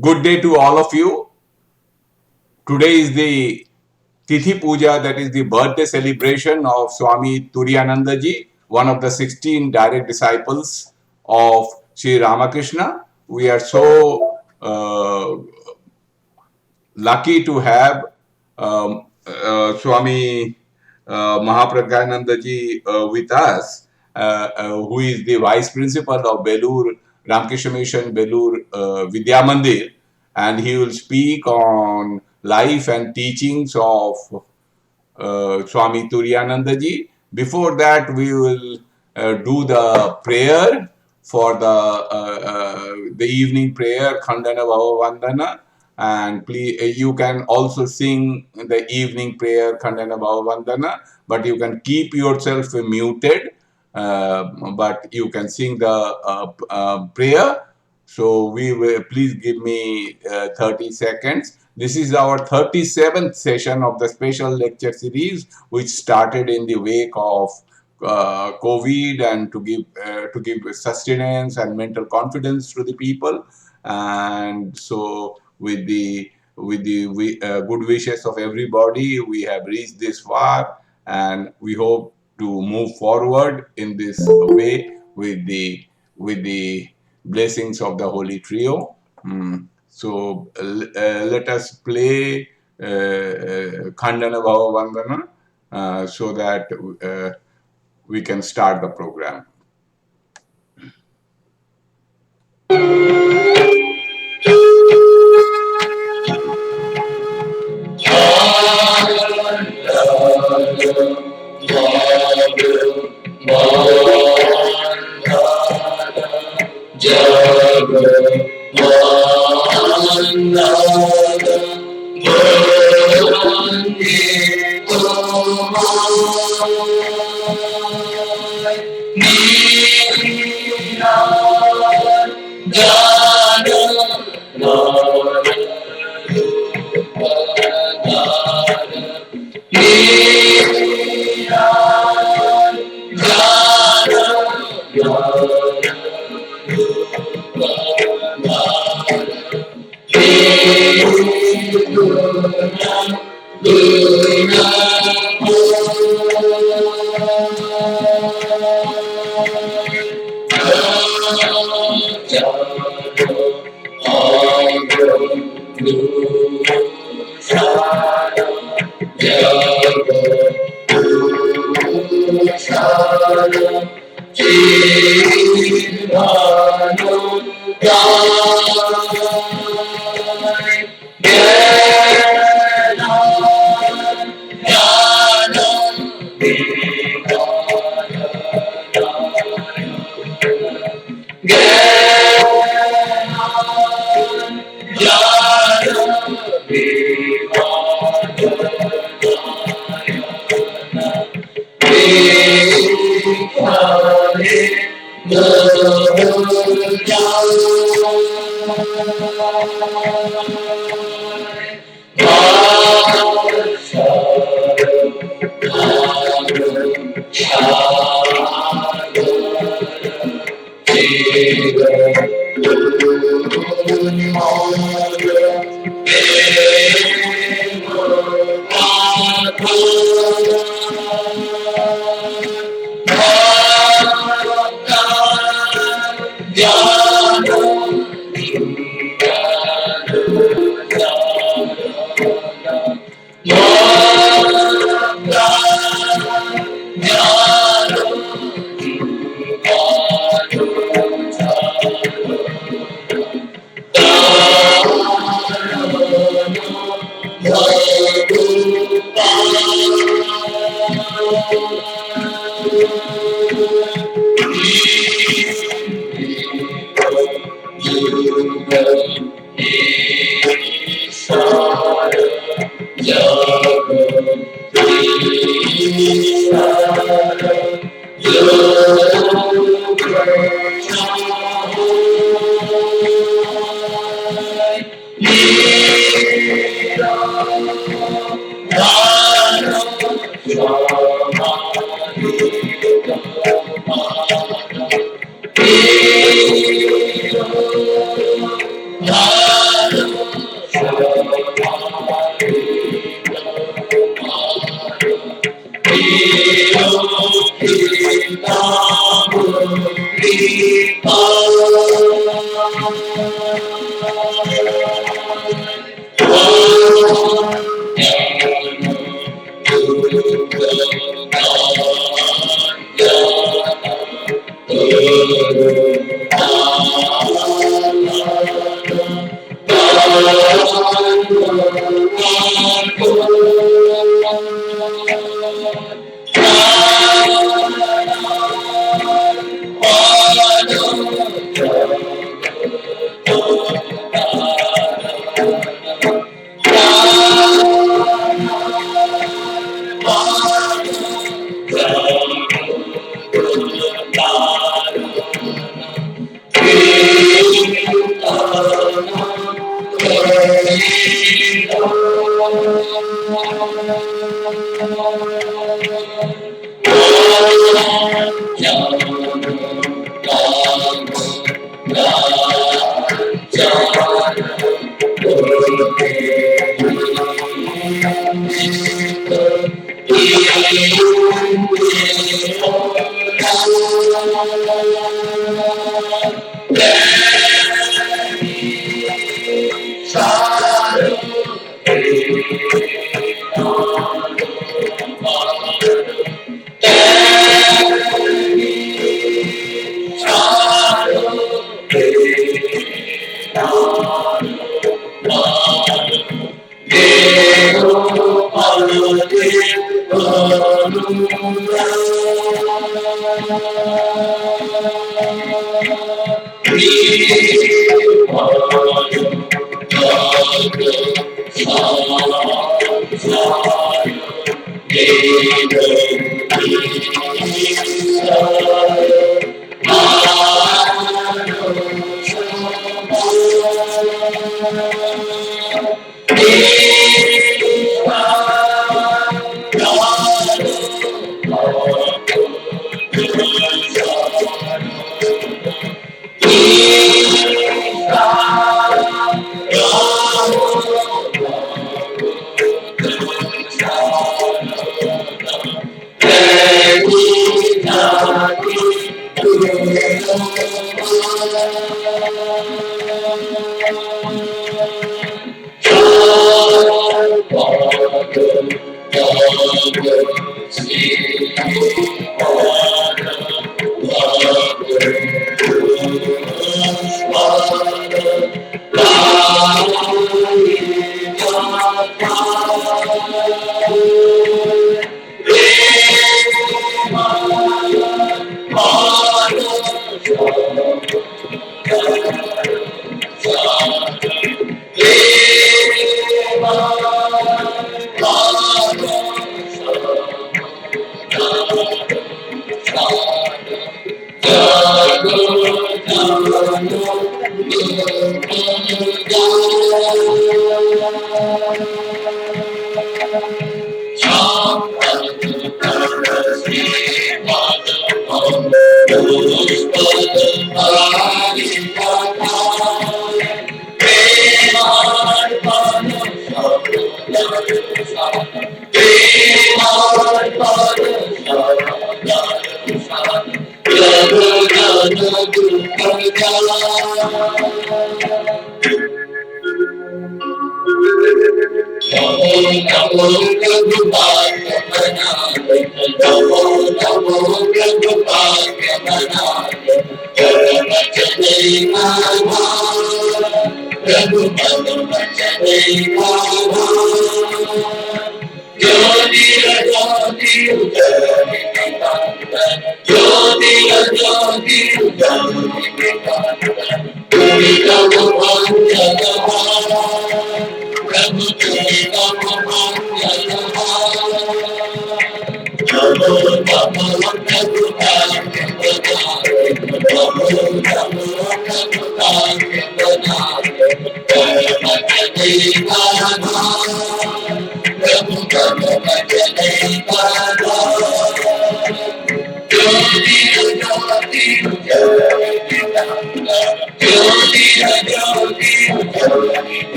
Good day to all of you. Today is the Tithi Puja, that is the birthday celebration of Swami Turiyanandaji, one of the 16 direct disciples of Sri Ramakrishna. We are so lucky to have Swami Mahapragyanandaji with us, who is the Vice Principal of Belur Ramakrishna Mission Belur Vidya Mandir, and he will speak on life and teachings of Swami Turiyanandaji. Before that, we will do the prayer for the evening prayer, Khandana Bhava Vandana, and please you can also sing the evening prayer, Khandana Bhava Vandana, but you can keep yourself muted, but you can sing the prayer. So we will, please give me 30 seconds. This is our 37th session of the special lecture series, which started in the wake of COVID, and to give sustenance and mental confidence to the people. And so, with the good wishes of everybody, we have reached this far, and we hope to move forward in this way with the blessings of the Holy Trio. So let us play Khandana Bhava Vandana so that we can start the program.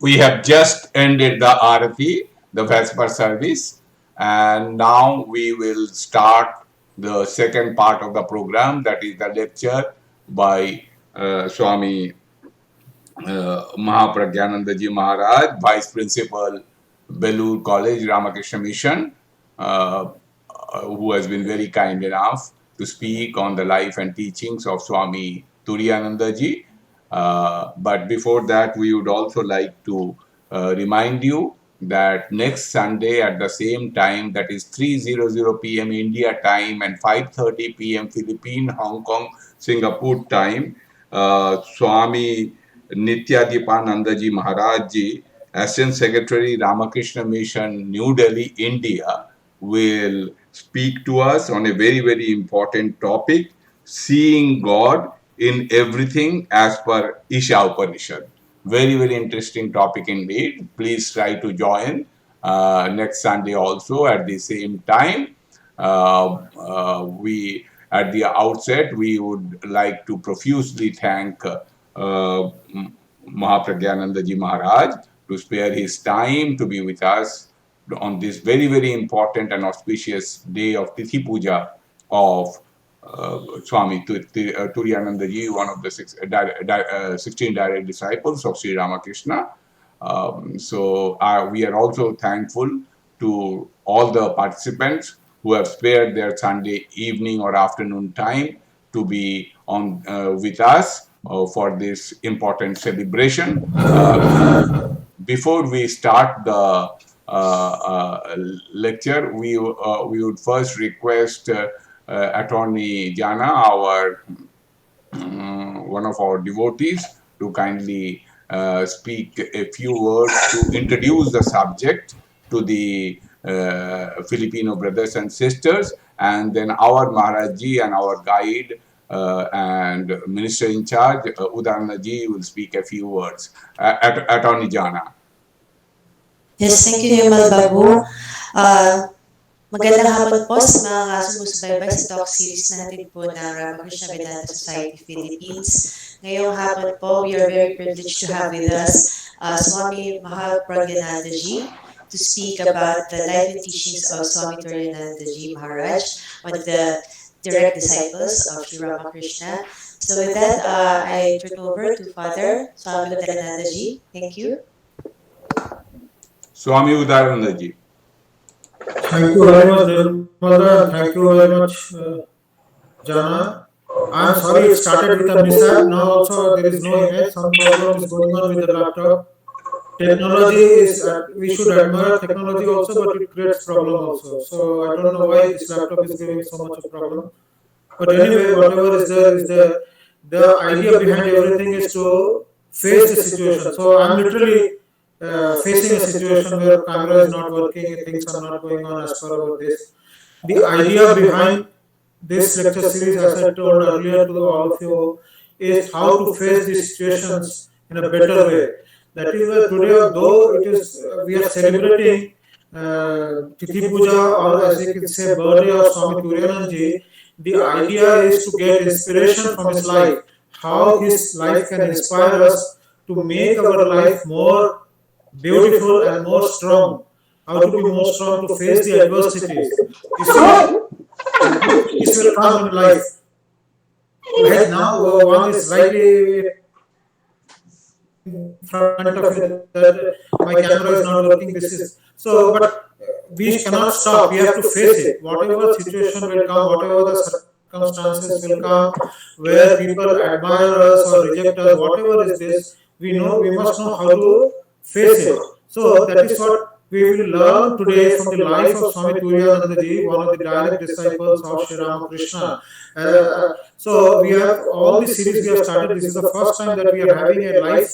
We have just ended the RFE, the Vesper service, and now we will start the second part of the program, that is the lecture by Swami Mahapragyanandaji Maharaj, Vice Principal, Belur College, Ramakrishna Mission, who has been very kind enough to speak on the life and teachings of Swami Turiyanandaji. But before that, we would also like to remind you that next Sunday at the same time, that is 3:00 p.m. India time and 5:30 p.m. Philippine, Hong Kong, Singapore time, Swami Nityadipanandaji Maharaj Ji, Assistant Secretary, Ramakrishna Mission, New Delhi, India, will speak to us on a very, very important topic, seeing God in everything as per Isha Upanishad. Very, very interesting topic indeed. Please try to join next Sunday also at the same time. We at the outset, we would like to profusely thank Mahapragyanandaji Maharaj to spare his time to be with us on this very, very important and auspicious day of Tithi Puja of Swami Turiyanandaji, one of the 16 direct disciples of Sri Ramakrishna. We are also thankful to all the participants who have spared their Sunday evening or afternoon time to be on with us for this important celebration. Before we start the lecture, we would first request Attorney Jana, our one of our devotees, to kindly speak a few words to introduce the subject to the Filipino brothers and sisters, and then our Maharaji and our guide and minister in charge, Udannaji, will speak a few words. Attorney Jana. Yes, thank you, Yamal Babu. Magandang hapon po sa mga sumusubaybay sa talk series natin po ng Ramakrishna Vedanta Society Philippines. Ngayong hapon po, we are very privileged to have with us Swami Mahapragyanandaji to speak about the life and teachings of Swami Turiyanandaji Maharaj, one of the direct disciples of Sri Ramakrishna. So with that, I turn over to Father Swami Udayanandaji. Thank you. Swami Udayanandaji. Thank you very much, Nirmala. Thank you very much, Jana. I'm sorry it started with a mishap. Now also there is no image. Some problem is going on with the laptop. Technology is, we should admire technology also, but it creates problem also. So I don't know why this laptop is giving so much of problem. But anyway, whatever is there is there. The idea behind everything is to face the situation. So I'm literally facing a situation where camera is not working, things are not going on as per our this. The idea behind this lecture series, as I told earlier to all of you, is how to face these situations in a better way. That is why today, though it is we are celebrating Tithi Puja, or as you can say, birthday of Swami Turiyanandaji, the idea is to get inspiration from his life, how his life can inspire us to make our life more beautiful and more strong. How to be more strong to face the adversities. This will come in life. Like now, one is rightly. front of me that my camera is not working. This is so, but we cannot stop. We have to face it. Whatever situation will come, whatever the circumstances will come, where people admire us or reject us, whatever is this, we must know how to face it. So that is what we will learn today from the life of Swami Turiyanandaji, one of the direct disciples of Sri Ramakrishna. So we have all the series we have started. This is the first time that we are having a live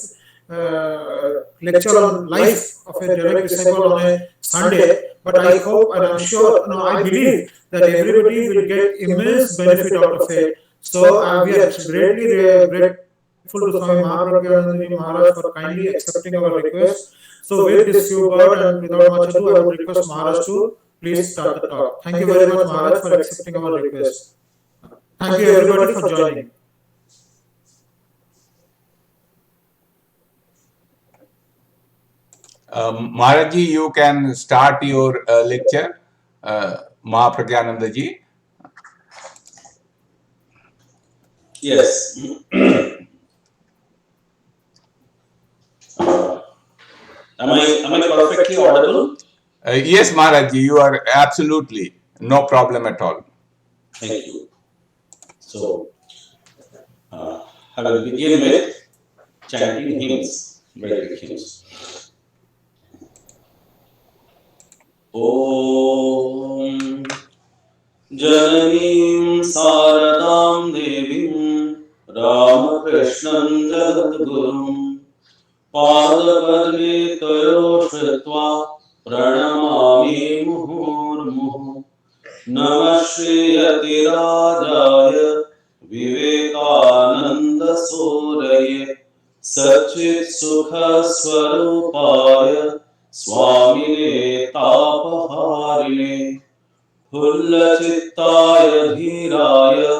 lecture on life of a direct disciple on a Sunday. But I hope and I'm sure, no, I believe that everybody will get immense benefit out of it. So we are greatly grateful to Swami Mahapragyanandaji Maharaj for kindly accepting our request. So with this few word and without much ado, I would request Maharaj to please start the talk. Thank you very much, Maharaj, for accepting our request. Thank you everybody for joining. Maharaji, you can start your lecture, Mahapragyanandaji. Yes. Am I perfectly audible? Yes, Maharaji, you are absolutely no problem at all. Thank you. So, I will begin with chanting hymns, Vedic hymns. Om Jananim Saradam Devim Ramakrishnan Jagadgurum Padapadme Tayo Shritva Pranamami Muhurmuhu Namah Shri Rajaya Vivekananda Suraye Satchit Sukha Swarupaya Swamine Tapaharine Pullachittaya Dhiraya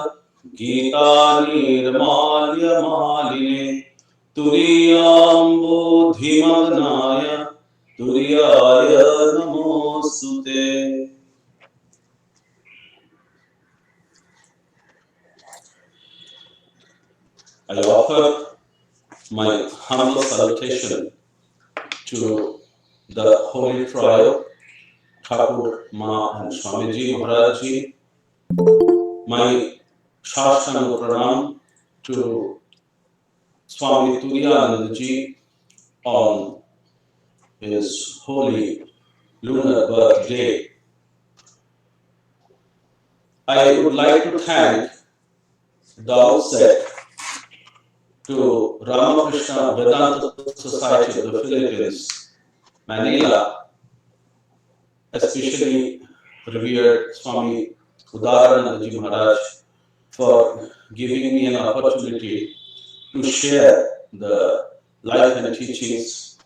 Gita Nirmalya Maline Turiyambo Dhimagnaya Turiyaya Namostute. I offer my humble salutation to the Holy Trio, Thakur, Ma and Swamiji Maharajji. My Shashtanga Pranam to Swami Turiyanandaji on his holy lunar birthday. I would like to thank the outset to Ramakrishna Vedanta Society of the Philippines, Manila, especially revered Swami Udaranandaji Maharaj for giving me an opportunity to share the life and teachings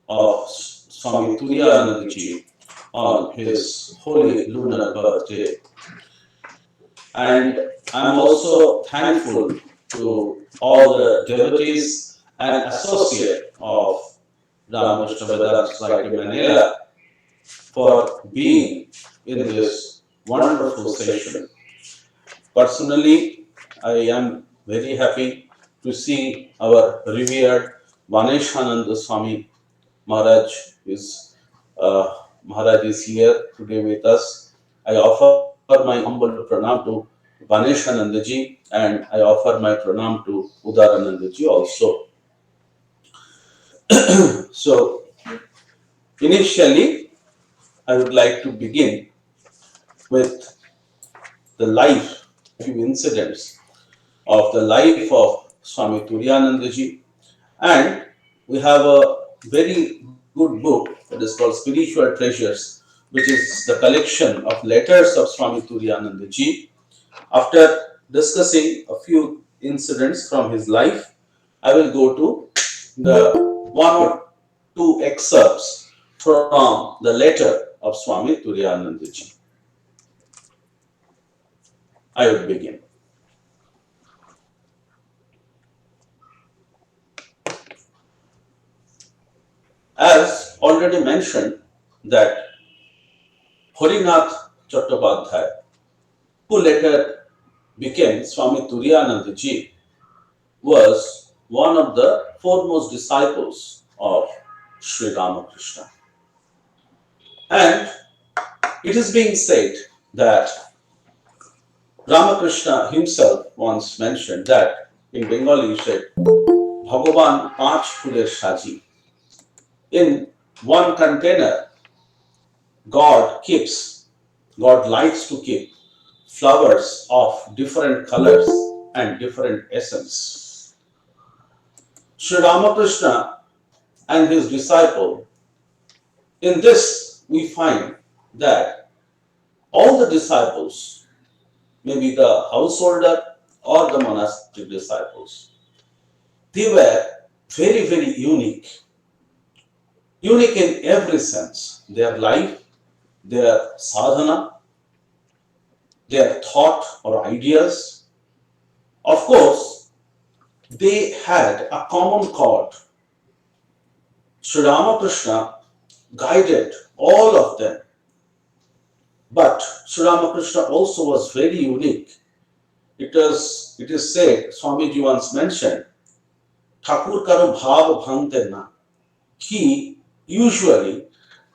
of Swami Turiyanandaji on his holy lunar birthday. And I'm also thankful to all the devotees and associates of Ramakrishna Vedanta Society Manila for being in this wonderful session. Personally, I am very happy to see our revered Vaneshananda Swami Maharaj Maharaj is here today with us. I offer my humble pranam to Vaneshanandaji and I offer my pranam to Udaranandaji also. So, initially, I would like to begin with the life, few incidents of the life of Swami Turiyanandaji, and we have a very good book that is called Spiritual Treasures, which is the collection of letters of Swami Turiyanandaji. After discussing a few incidents from his life, I will go to the one or two excerpts from the letter of Swami Turiyanandaji. I will begin. As already mentioned, that Harinath Chattopadhyay, who later became Swami Turiyanandaji, was one of the foremost disciples of Sri Ramakrishna. And it is being said that Ramakrishna himself once mentioned that in Bengali he said, Bhagavan Panch Phuler Saji. In one container, God likes to keep flowers of different colors and different essence. Sri Ramakrishna and his disciple, in this we find that all the disciples, maybe the householder or the monastic disciples, they were very, very unique. Unique in every sense. Their life, their sadhana, their thought or ideas. Of course, they had a common cause. Sri Ramakrishna guided all of them. But Sri Ramakrishna also was very unique. It is said, Swamiji once mentioned, Thakur karo bhav bhangte na. He usually,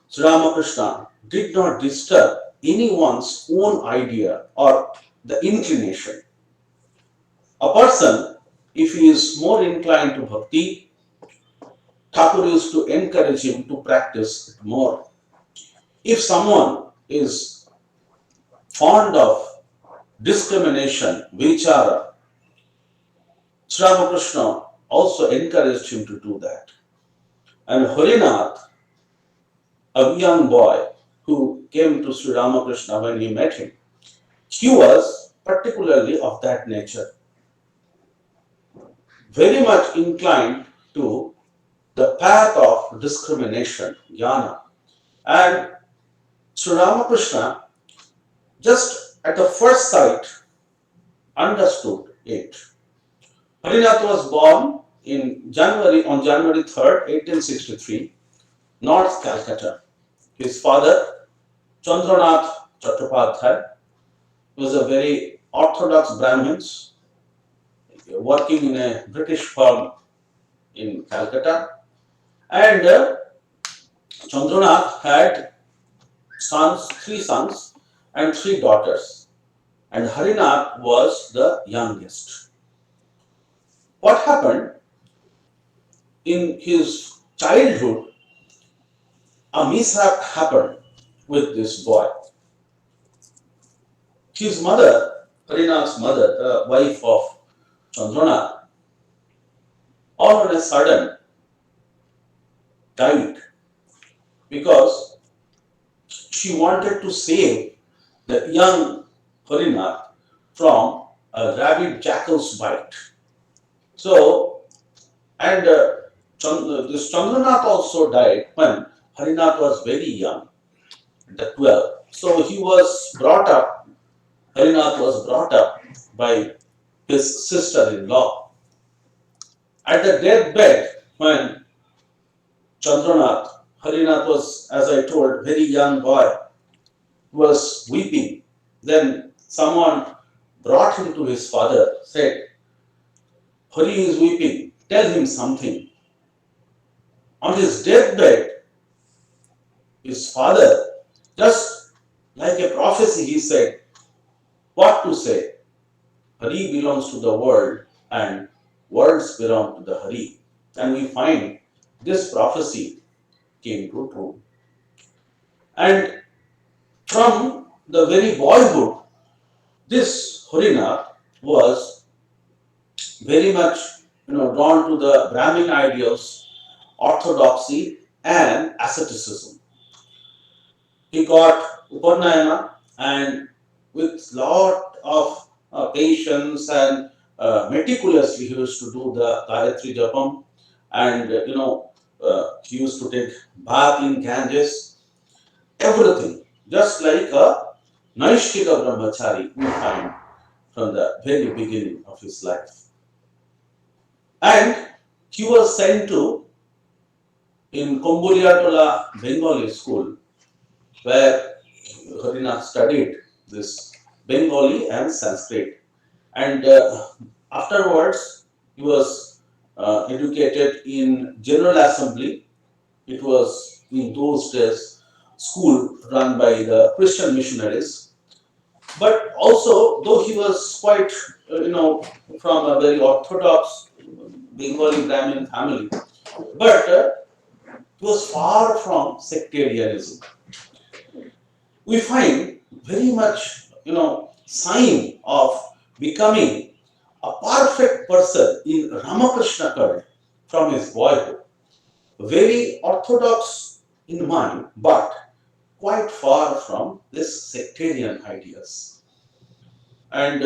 Sri Ramakrishna did not disturb anyone's own idea or the inclination. A person, if he is more inclined to bhakti, Thakur used to encourage him to practice it more. If someone is fond of discrimination, vichara, Sri Ramakrishna also encouraged him to do that. And Harinath, a young boy who came to Sri Ramakrishna when he met him, he was particularly of that nature, very much inclined to the path of discrimination, jnana. And Sri Ramakrishna, just at the first sight, understood it. Harinath was born on January 3rd, 1863, North Calcutta. His father, Chandranath Chattopadhyay, was a very orthodox Brahmin working in a British firm in Calcutta. And Chandranath had three sons and three daughters. And Harinath was the youngest. What happened in his childhood, a mishap happened with this boy. His mother, Harinath's mother, the wife of Chandranath, all on a sudden died because she wanted to save the young Harinath from a rabid jackal's bite. So, and this Chandranath also died when Harinath was very young, at 12. So he was brought up, Harinath was brought up by his sister-in-law. At the deathbed, when Harinath was, as I told, very young boy, was weeping. Then someone brought him to his father, said, Hari is weeping, tell him something. On his deathbed, his father, just like a prophecy, he said, what to say? Hari belongs to the world and worlds belong to the Hari. And we find this prophecy came to true. And from the very boyhood, this Harinath was very much drawn to the Brahmin ideals, orthodoxy, and asceticism. He got Upanayana and with lot of patience and meticulously he used to do the Gayatri Japam and he used to take bath in Ganges, everything, just like a Naishtika Brahmachari we find from the very beginning of his life. And he was sent to in Kombuliatola Bengali school where Harinath studied this Bengali and Sanskrit. And afterwards, he was educated in General Assembly. It was in those days school run by the Christian missionaries. But also, though he was quite, from a very orthodox Bengali Brahmin family, but he was far from sectarianism. We find very much, sign of becoming a perfect person in Ramakrishna cult from his boyhood. Very orthodox in mind, but quite far from this sectarian ideas. And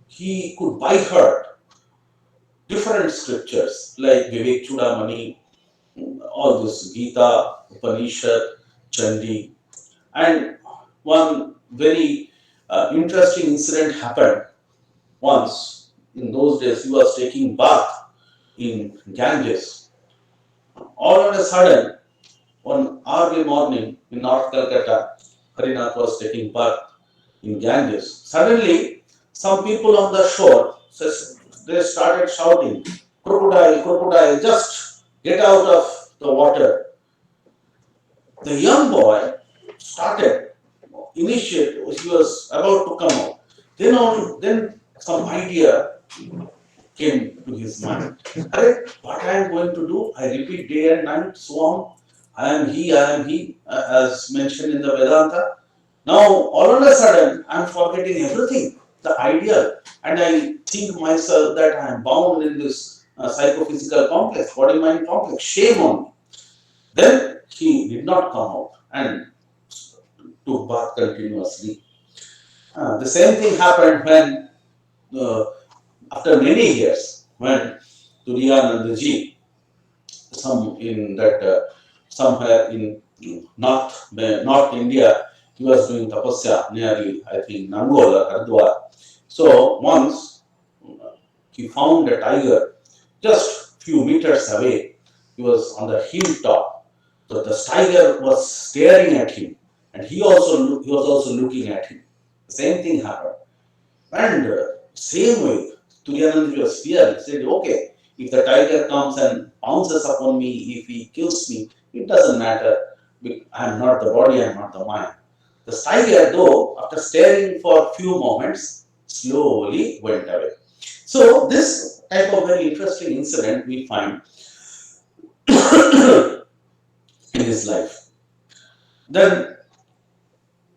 he could by heart different scriptures like Vivek Chudamani, all this Gita, Upanishad, Chandi, and one very interesting incident happened once. In those days, he was taking bath in Ganges. All of a sudden, one early morning in North Calcutta, Harinath was taking bath in Ganges. Suddenly, some people on the shore they started shouting, "Crocodile, crocodile! Just get out of the water!" The young boy started initiate. He was about to come out. Then some idea came to his mind. Arre, what I am going to do? I repeat day and night, swarm. I am he, as mentioned in the Vedanta. Now, all of a sudden, I am forgetting everything, the ideal, and I think myself that I am bound in this psychophysical complex, body mind complex. Shame on me. Then he did not come out and took bath continuously. The same thing happened when, uh, after many years, when Turiyanandaji, some in that somewhere in North India, he was doing tapasya nearly, I think, Nangol or Hardwar. So once he found a tiger just few meters away. He was on the hilltop. So the tiger was staring at him, and he was also looking at him. The same thing happened. And same way, Turiyanandaji was feared. He said, okay, if the tiger comes and pounces upon me, if he kills me, it doesn't matter. I am not the body, I am not the mind. The tiger, though, after staring for a few moments, slowly went away. So, this type of very interesting incident we find in his life. Then,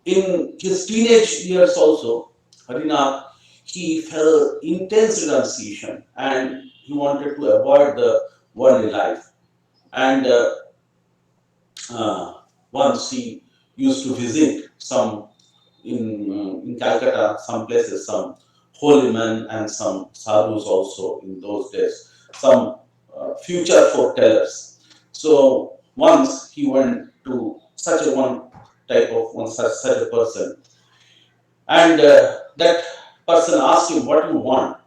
in his teenage years also, Harinath, he felt intense renunciation and he wanted to avoid the worldly life. And once he used to visit some in Calcutta, some places, some holy men and some sadhus also in those days, some future foretellers. So once he went to such a one type of one such a person, and that person asked him, "What do you want?"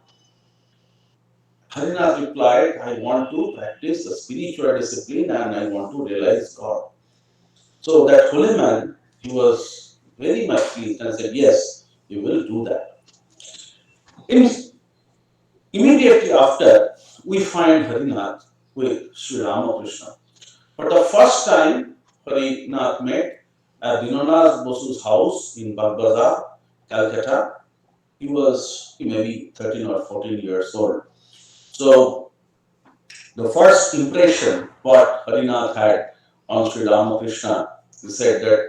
Harinath replied, "I want to practice the spiritual discipline and I want to realize God." So that holy man, he was very much pleased and said, "Yes, you will do that." In, immediately after, we find Harinath with Sri Ramakrishna. For the first time, Harinath met at Dinanath Bosu's house in Bagbazar, Calcutta. He may be 13 or 14 years old. So the first impression what Harinath had on Sri Ramakrishna, he said that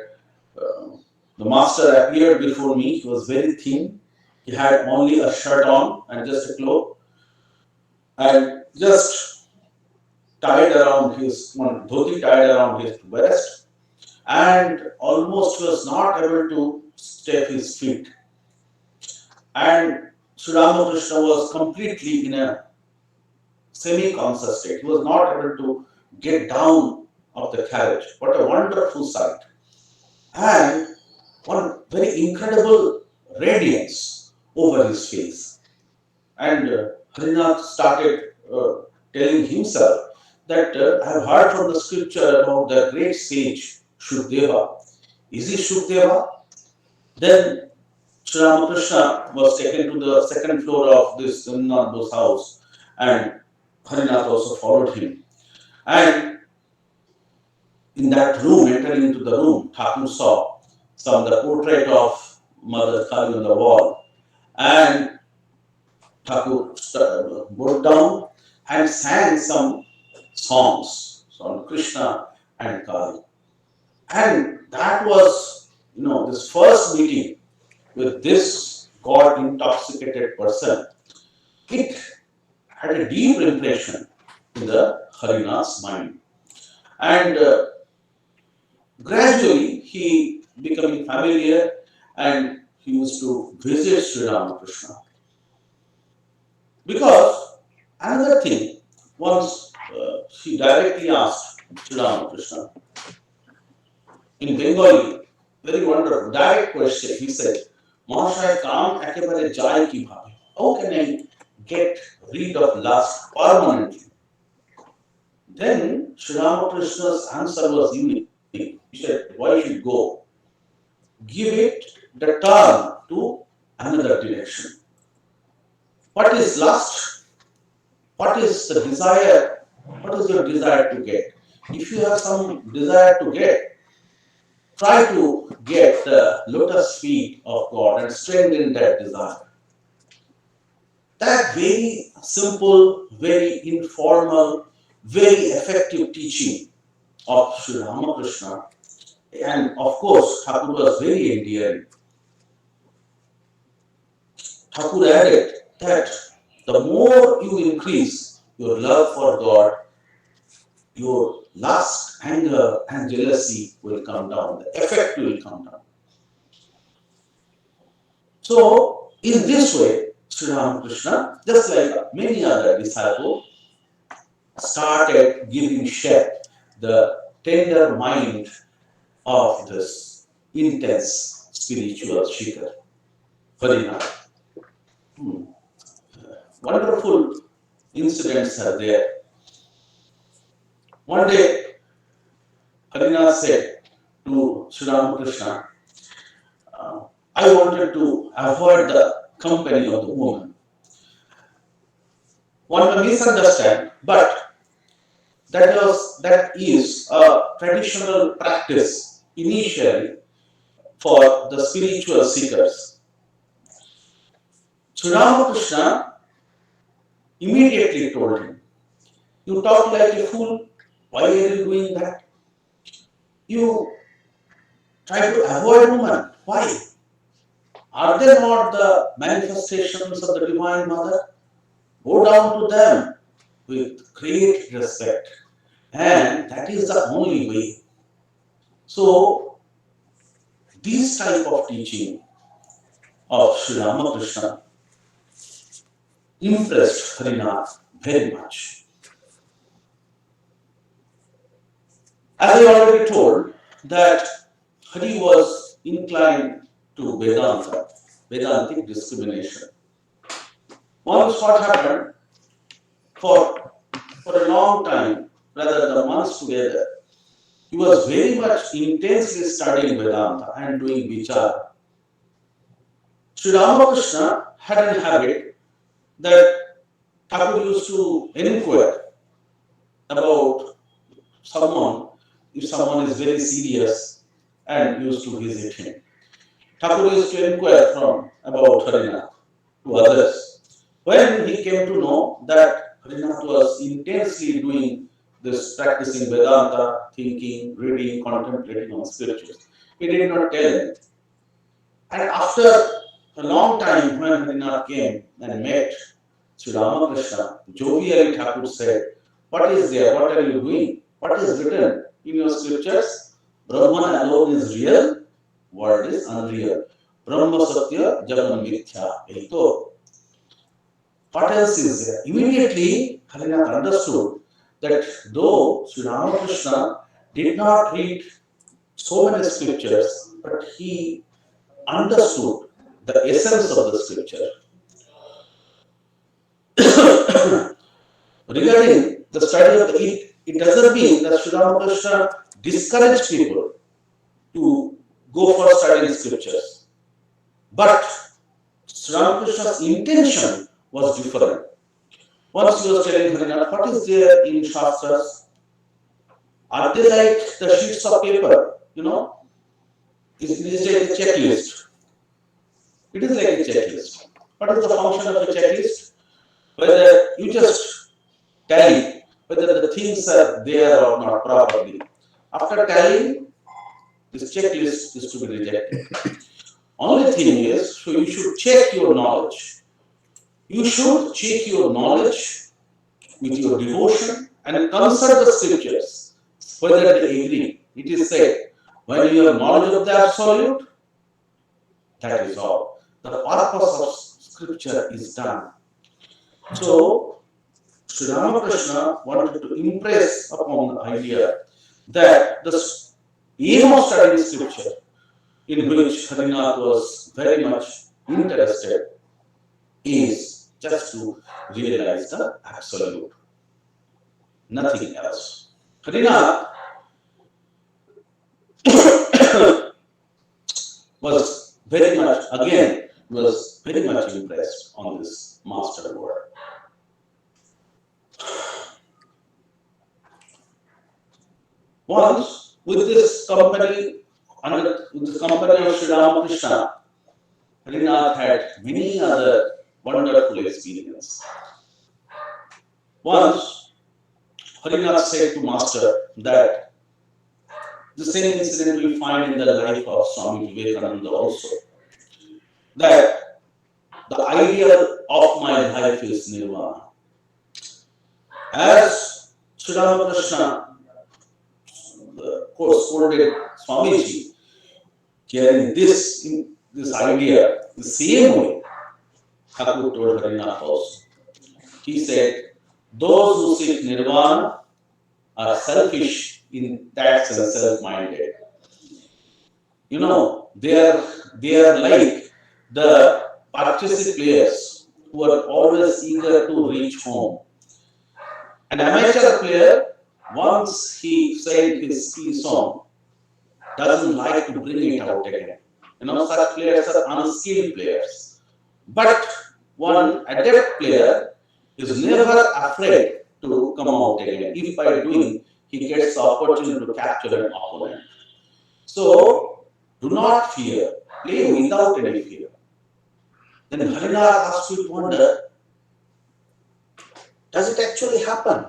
the master appeared before me. He was very thin. He had only a shirt on and just a cloak, and just tied around his one dhoti tied around his waist, and almost was not able to step his feet. And Sri Ramakrishna was completely in a semi-conscious state. He was not able to get down of the carriage. What a wonderful sight! And one very incredible radiance over his face. And Harinath started telling himself that I have heard from the scripture about the great sage Shukdeva. Is he Shukdeva? Then Sri Ramakrishna was taken to the second floor of this Nand's house, and Harinath also followed him. And in that room, entering into the room, Thakur saw the portrait of Mother Kali on the wall, and Thakur bowed down and sang some songs on Krishna and Kali. And that was, this first meeting with this God intoxicated person. It had a deep impression in the Harinath's mind. And gradually he becoming familiar and he used to visit Sri Ramakrishna. Because another thing, once he directly asked Sri Ramakrishna in Bengali, very wonderful, direct question. He said, Mahashaya Kam ekebare jai kibhabe? How can I get rid of lust permanently? Then Sri Ramakrishna's answer was unique. He said, why should go? Give it the turn to another direction. What is lust? What is the desire? What is your desire to get? If you have some desire to get, try to get the lotus feet of God and strengthen that desire. That very simple, very informal, very effective teaching of Sri Ramakrishna, and of course, Thakur was very endearing. Thakur added that the more you increase your love for God, your lust, anger, and jealousy will come down. The effect will come down. So, in this way, Sri Ramakrishna, just like many other disciples, started giving shape the tender mind of this intense spiritual seeker, Harinath. Wonderful incidents are there. One day, Harinath said to Sri Ramakrishna, I wanted to avoid the company of the woman. One may misunderstand, but that is a traditional practice initially for the spiritual seekers. Sri Ramakrishna immediately told him, you talk like a fool. Why are you doing that? You try to avoid women. Why? Are they not the manifestations of the Divine Mother? Go down to them with great respect. And that is the only way. So, this type of teaching of Sri Ramakrishna impressed Harinath very much. As I already told, that Hari was inclined to Vedanta, Vedantic discrimination. Once what happened, for a long time, rather the months together, he was very much intensely studying Vedanta and doing vichara. Sri Ramakrishna had a habit that Thakur used to inquire about someone, if someone is very serious, and used to visit him. Thakur used to inquire about Harinath to others. When he came to know that Harinath was intensely doing this practicing Vedanta, thinking, reading, contemplating on scriptures, he did not tell anything. And after a long time, when Harinath came and met Sri Ramakrishna, jovially Thakur said, what is there? What are you doing? What is written in your scriptures? Brahman alone is real, world is unreal. Brahma Satya Jagan Mithya. So, what else is there? Immediately, Harinath understood that though Sri Ramakrishna did not read so many scriptures, but he understood the essence of the scripture. Regarding the study of the it doesn't mean that Sri Ramakrishna discouraged people to go for studying scriptures. But Sri Ramakrishna's intention was different. Once he was telling Harinath, what is there in Shastras? Are they like the sheets of paper? It is like a checklist. It is like a checklist. What is the function of a checklist? Whether you just tally whether the things are there or not properly. After tallying, this checklist is to be rejected. Only thing is, so you should check your knowledge. You should check your knowledge with your devotion and consult the scriptures whether they agree. It is said, when you have knowledge of the absolute, that is all. The purpose of scripture is done. So, Sri Ramakrishna wanted to impress upon the idea that the aim of studying scripture, in which Harinath was very much interested, is just to realize the absolute, nothing else. Harinath was very much, again, was very much impressed on this master word. Once, with this company, with the company of Sri Ramakrishna, Harinath had many other wonderful experiences. Once, Harinath said to Master that the same incident we find in the life of Swami Vivekananda also, that the ideal of my life is nirvana. As Sri Ramakrishna quoted Swamiji, carrying this idea the same way, Thakur told Harinath also. He said, those who seek nirvana are selfish in that sense, self-minded. They are like the purchase players who are always eager to reach home. An amateur player, once he said his key song, doesn't like to bring it out again. Such players are unskilled players. But one adept player is never afraid to come out again. If by doing, he gets the opportunity to capture an opponent. So, do not fear. Play without any fear. Then Harinath asked you to wonder, does it actually happen?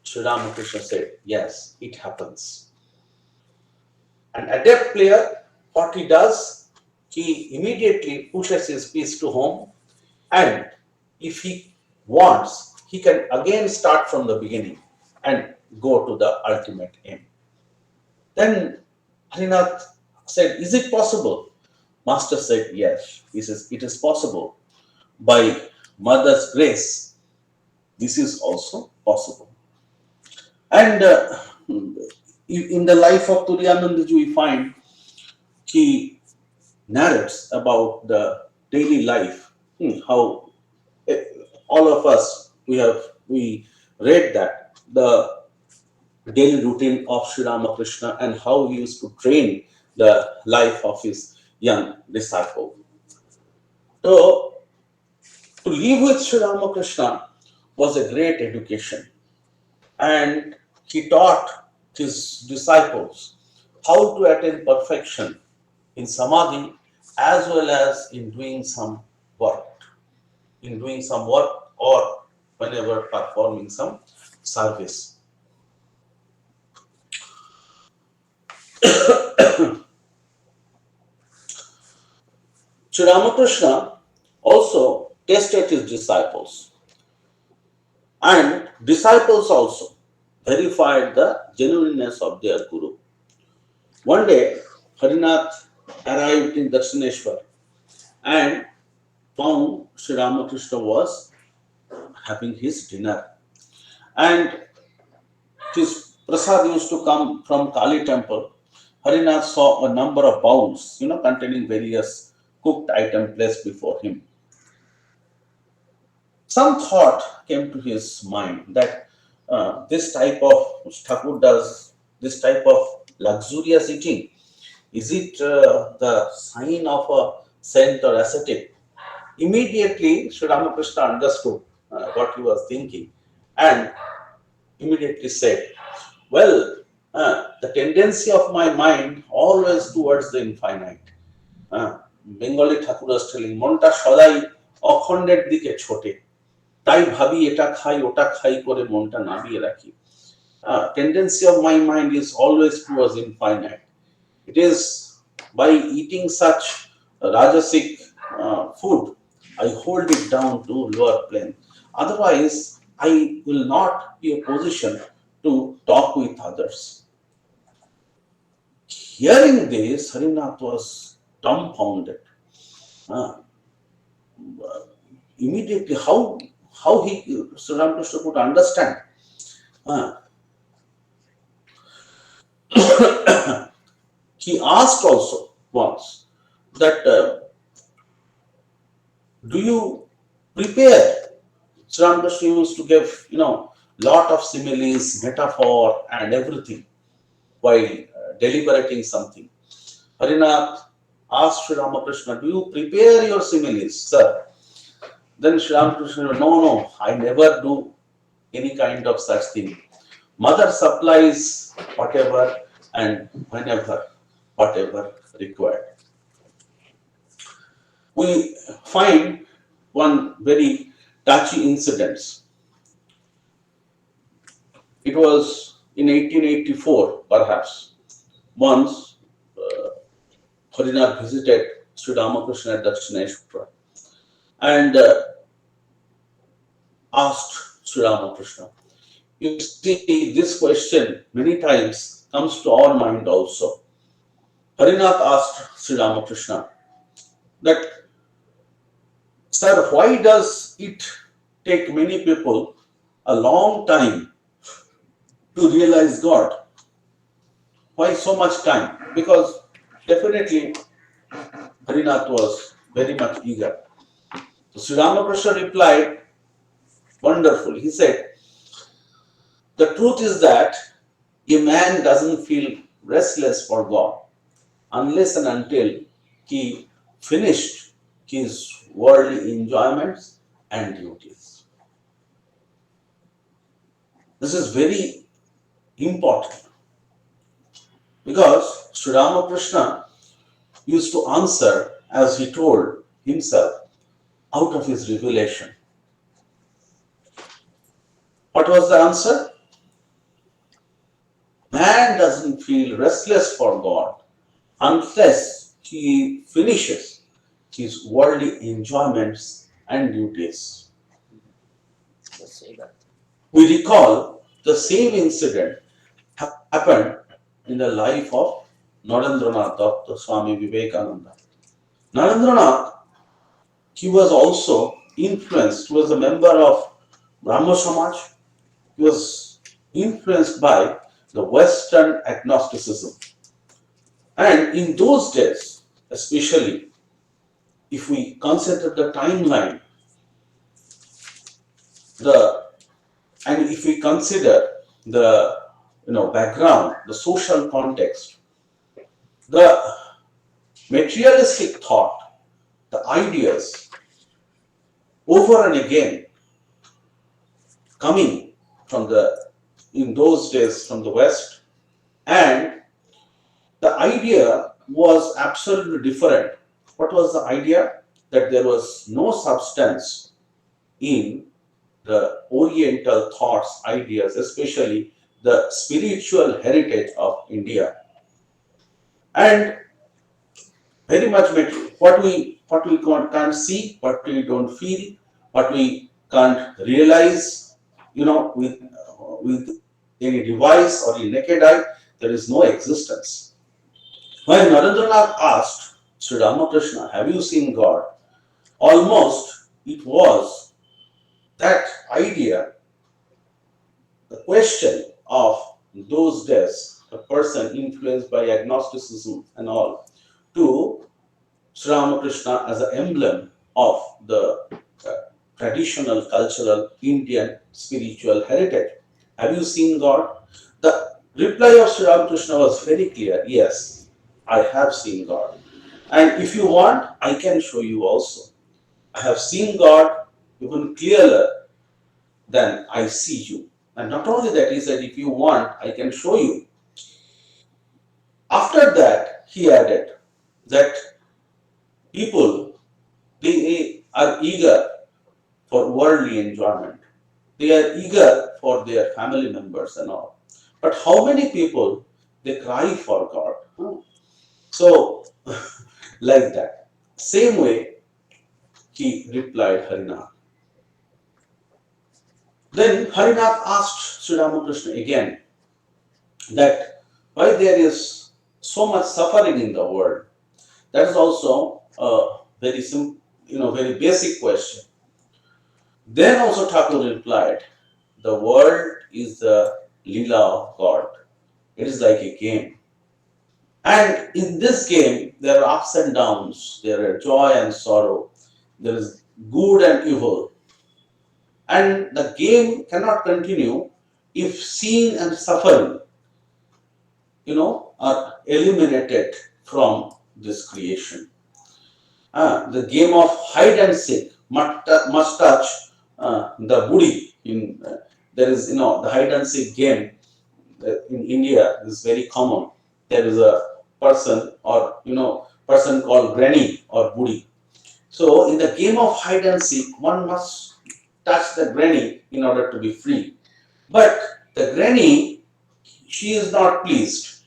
Sri Ramakrishna said, yes, it happens. An adept player, what he does, he immediately pushes his piece to home, and if he wants, he can again start from the beginning and go to the ultimate aim. Then Harinath said, is it possible? Master said, yes, it is possible. By Mother's grace, this is also possible. And in the life of Turiyanandaji, we find he narrates about the daily life, how all of us, we read that the daily routine of Sri Ramakrishna and how he used to train the life of his young disciple. So, to live with Sri Ramakrishna was a great education, and he taught his disciples how to attain perfection in samadhi as well as in doing some work, or whenever performing some service. Sri Ramakrishna also tested his disciples, and disciples also verified the genuineness of their guru. One day, Harinath arrived in Dakshineshwar and found Sri Ramakrishna was having his dinner, and his prasad used to come from Kali temple. Harinath saw a number of bowls, containing various cooked items placed before him. Some thought came to his mind that this type of Thakur does this type of luxurious eating. Is it the sign of a saint or ascetic? Immediately, Sri Ramakrishna understood what he was thinking, and immediately said, well, the tendency of my mind always towards the infinite. Bengali Thakur telling মনটা সদাই অখণ্ডের দিকে ছোটে, তাই ভাবি এটা খাই ওটা খাই করে মনটা নামিয়ে রাখি। Tendency of my mind is always towards infinite. It is by eating such rajasic food, I hold it down to lower plane. Otherwise, I will not be a position to talk with others. Hearing this, Harinath was dumbfounded. Uh, Immediately, how he Sri Ramakrishna could understand. Uh, he asked also once that do you prepare? Sri Ramakrishna used to give lot of similes, metaphor, and everything while deliberating something. Harinath asked Sri Ramakrishna, do you prepare your similes, sir? Then Sri Ramakrishna, no, I never do any kind of such thing. Mother supplies whatever and whenever, whatever required. We find one very touchy incident. It was in 1884, perhaps. Once, Harinath visited Sri Ramakrishna at Dakshineshwara and asked Sri Ramakrishna. You see, this question many times comes to our mind also. Harinath asked Sri Ramakrishna that, sir, why does it take many people a long time to realize God? Why so much time? Because definitely Harinath was very much eager. So Sri Ramakrishna replied, wonderful. He said, the truth is that a man doesn't feel restless for God unless and until he finished his worldly enjoyments and duties. This is very important because Sri Ramakrishna used to answer as he told himself out of his revelation. What was the answer? Man doesn't feel restless for God unless he finishes his worldly enjoyments and duties. We recall the same incident happened in the life of Narendranath Dr. Swami Vivekananda. Narendranath, he was also influenced, he was a member of Brahmo Samaj, he was influenced by the Western agnosticism. And in those days, especially if we consider the timeline, and if we consider the background, the social context, the materialistic thought, the ideas over and again coming from in those days from the West, and the idea was absolutely different. What was the idea? That there was no substance in the Oriental thoughts, ideas, especially the spiritual heritage of India. And very much what we can't see, what we don't feel, what we can't realize, with any device or a naked eye, there is no existence. When Narendranath asked Sri Ramakrishna, have you seen God? Almost it was that idea, the question of those days, a person influenced by agnosticism and all, to Sri Ramakrishna as an emblem of the traditional, cultural, Indian spiritual heritage. Have you seen God? The reply of Sri Ramakrishna was very clear. Yes, I have seen God. And if you want, I can show you also. I have seen God even clearer then I see you. And not only that, he said, if you want, I can show you. After that, he added that people, they are eager for worldly enjoyment. They are eager for their family members and all. But how many people, they cry for God? So, like that. Same way, he replied Harinath. Then Harinath asked Sri Ramakrishna again that why there is so much suffering in the world. That is also a very simple, very basic question. Then also Thakur replied, the world is the Leela of God. It is like a game. And in this game, there are ups and downs, there are joy and sorrow, there is good and evil. And the game cannot continue if sin and suffering, are eliminated from this creation. The game of hide and seek must touch the booty. There is, the hide and seek game in India is very common. There is a person or person called granny or booty. So in the game of hide and seek, one must touch the granny in order to be free. But the granny, she is not pleased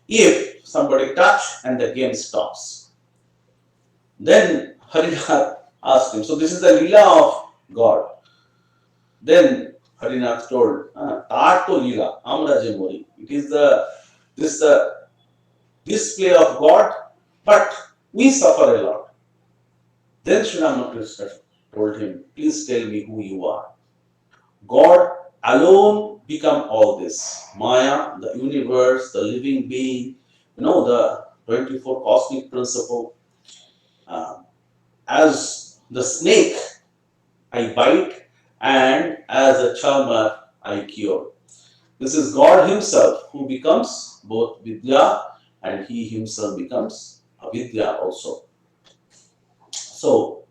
if somebody touch and the game stops. Then Harinath asked him, so this is the Leela of God. Then Harinath told, Tato Leela, Amra Mori. It is this display of God, but we suffer a lot. Then Sri Ramakrishna told him, please tell me who you are. God alone become all this. Maya, the universe, the living being, the 24 cosmic principle. Uh, as the snake, I bite, and as a charmer, I cure. This is God Himself who becomes both Vidya and He Himself becomes Avidya also. So,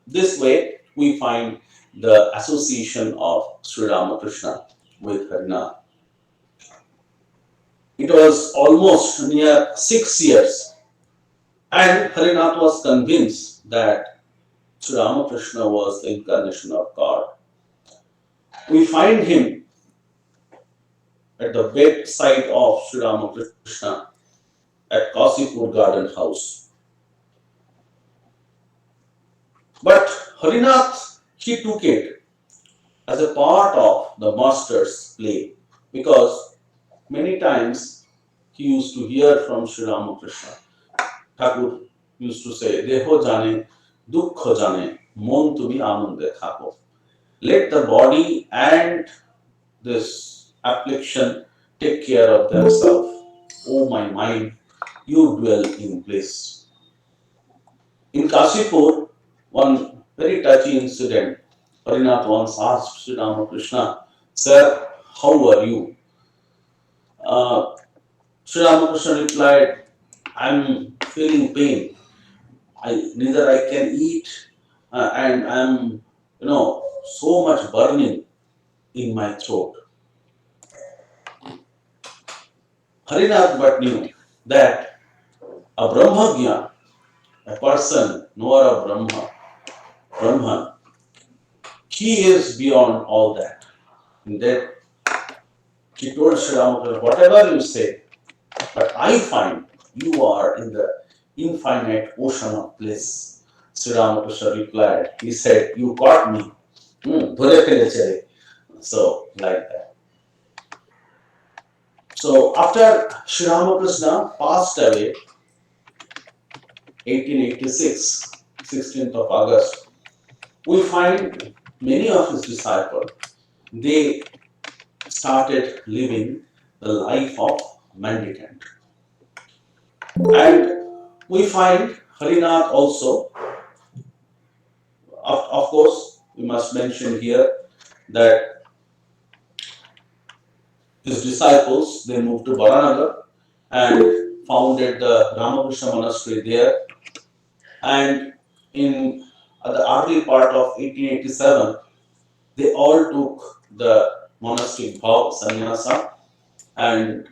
this way we find the association of Sri Ramakrishna with Harinath. It was almost near 6 years, and Harinath was convinced that Sri Ramakrishna was the incarnation of God. We find him at the bedside of Sri Ramakrishna at Kasipur Garden House. But Harinath, he took it as a part of the master's play because many times he used to hear from Sri Ramakrishna. Thakur used to say, Deho jane, dukkha jane, mon tumi anande thako. Let the body and this affliction take care of themselves. Oh my mind, you dwell in bliss. In Kashipur, one very touchy incident, Harinath once asked Sri Ramakrishna, Sir, how are you? Uh, Sri Ramakrishna replied, I'm feeling pain. Neither I can eat and I'm, so much burning in my throat. Harinath but knew that a Brahmagya, a person, knower of Brahman, he is beyond all that. And that he told Sri Ramakrishna, whatever you say, but I find you are in the infinite ocean of bliss. Sri Ramakrishna replied, he said, you caught me. So, like that. So, after Sri Ramakrishna passed away, 1886, 16th of August, we find many of his disciples, they started living the life of mendicant. And we find Harinath also, of course, we must mention here that his disciples, they moved to Baranagar and founded the Ramakrishna monastery there. And in at the early part of 1887, they all took the monastic vow, sannyasa, and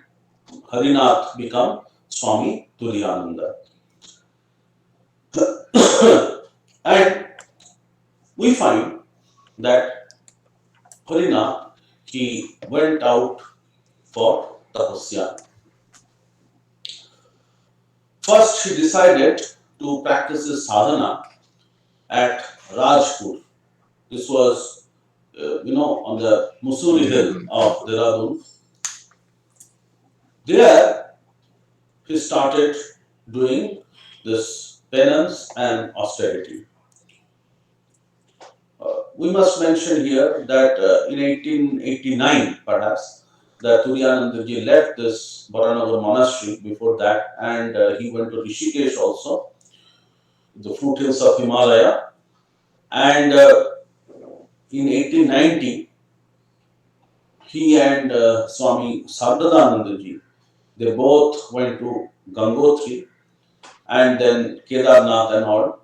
Harinath become Swami Turiyananda. And we find that Harinath, he went out for tapasya. First, he decided to practice his sadhana at Rajpur. This was, on the Mussoorie hill Mhm. of Dehradun. There, he started doing this penance and austerity. We must mention here that in 1889, perhaps, the Turiyanandaji left this Baranagar monastery before that, and he went to Rishikesh also, the foothills of Himalaya. And in 1890, he and Swami Sardadanandaji, they both went to Gangotri and then Kedarnath and all.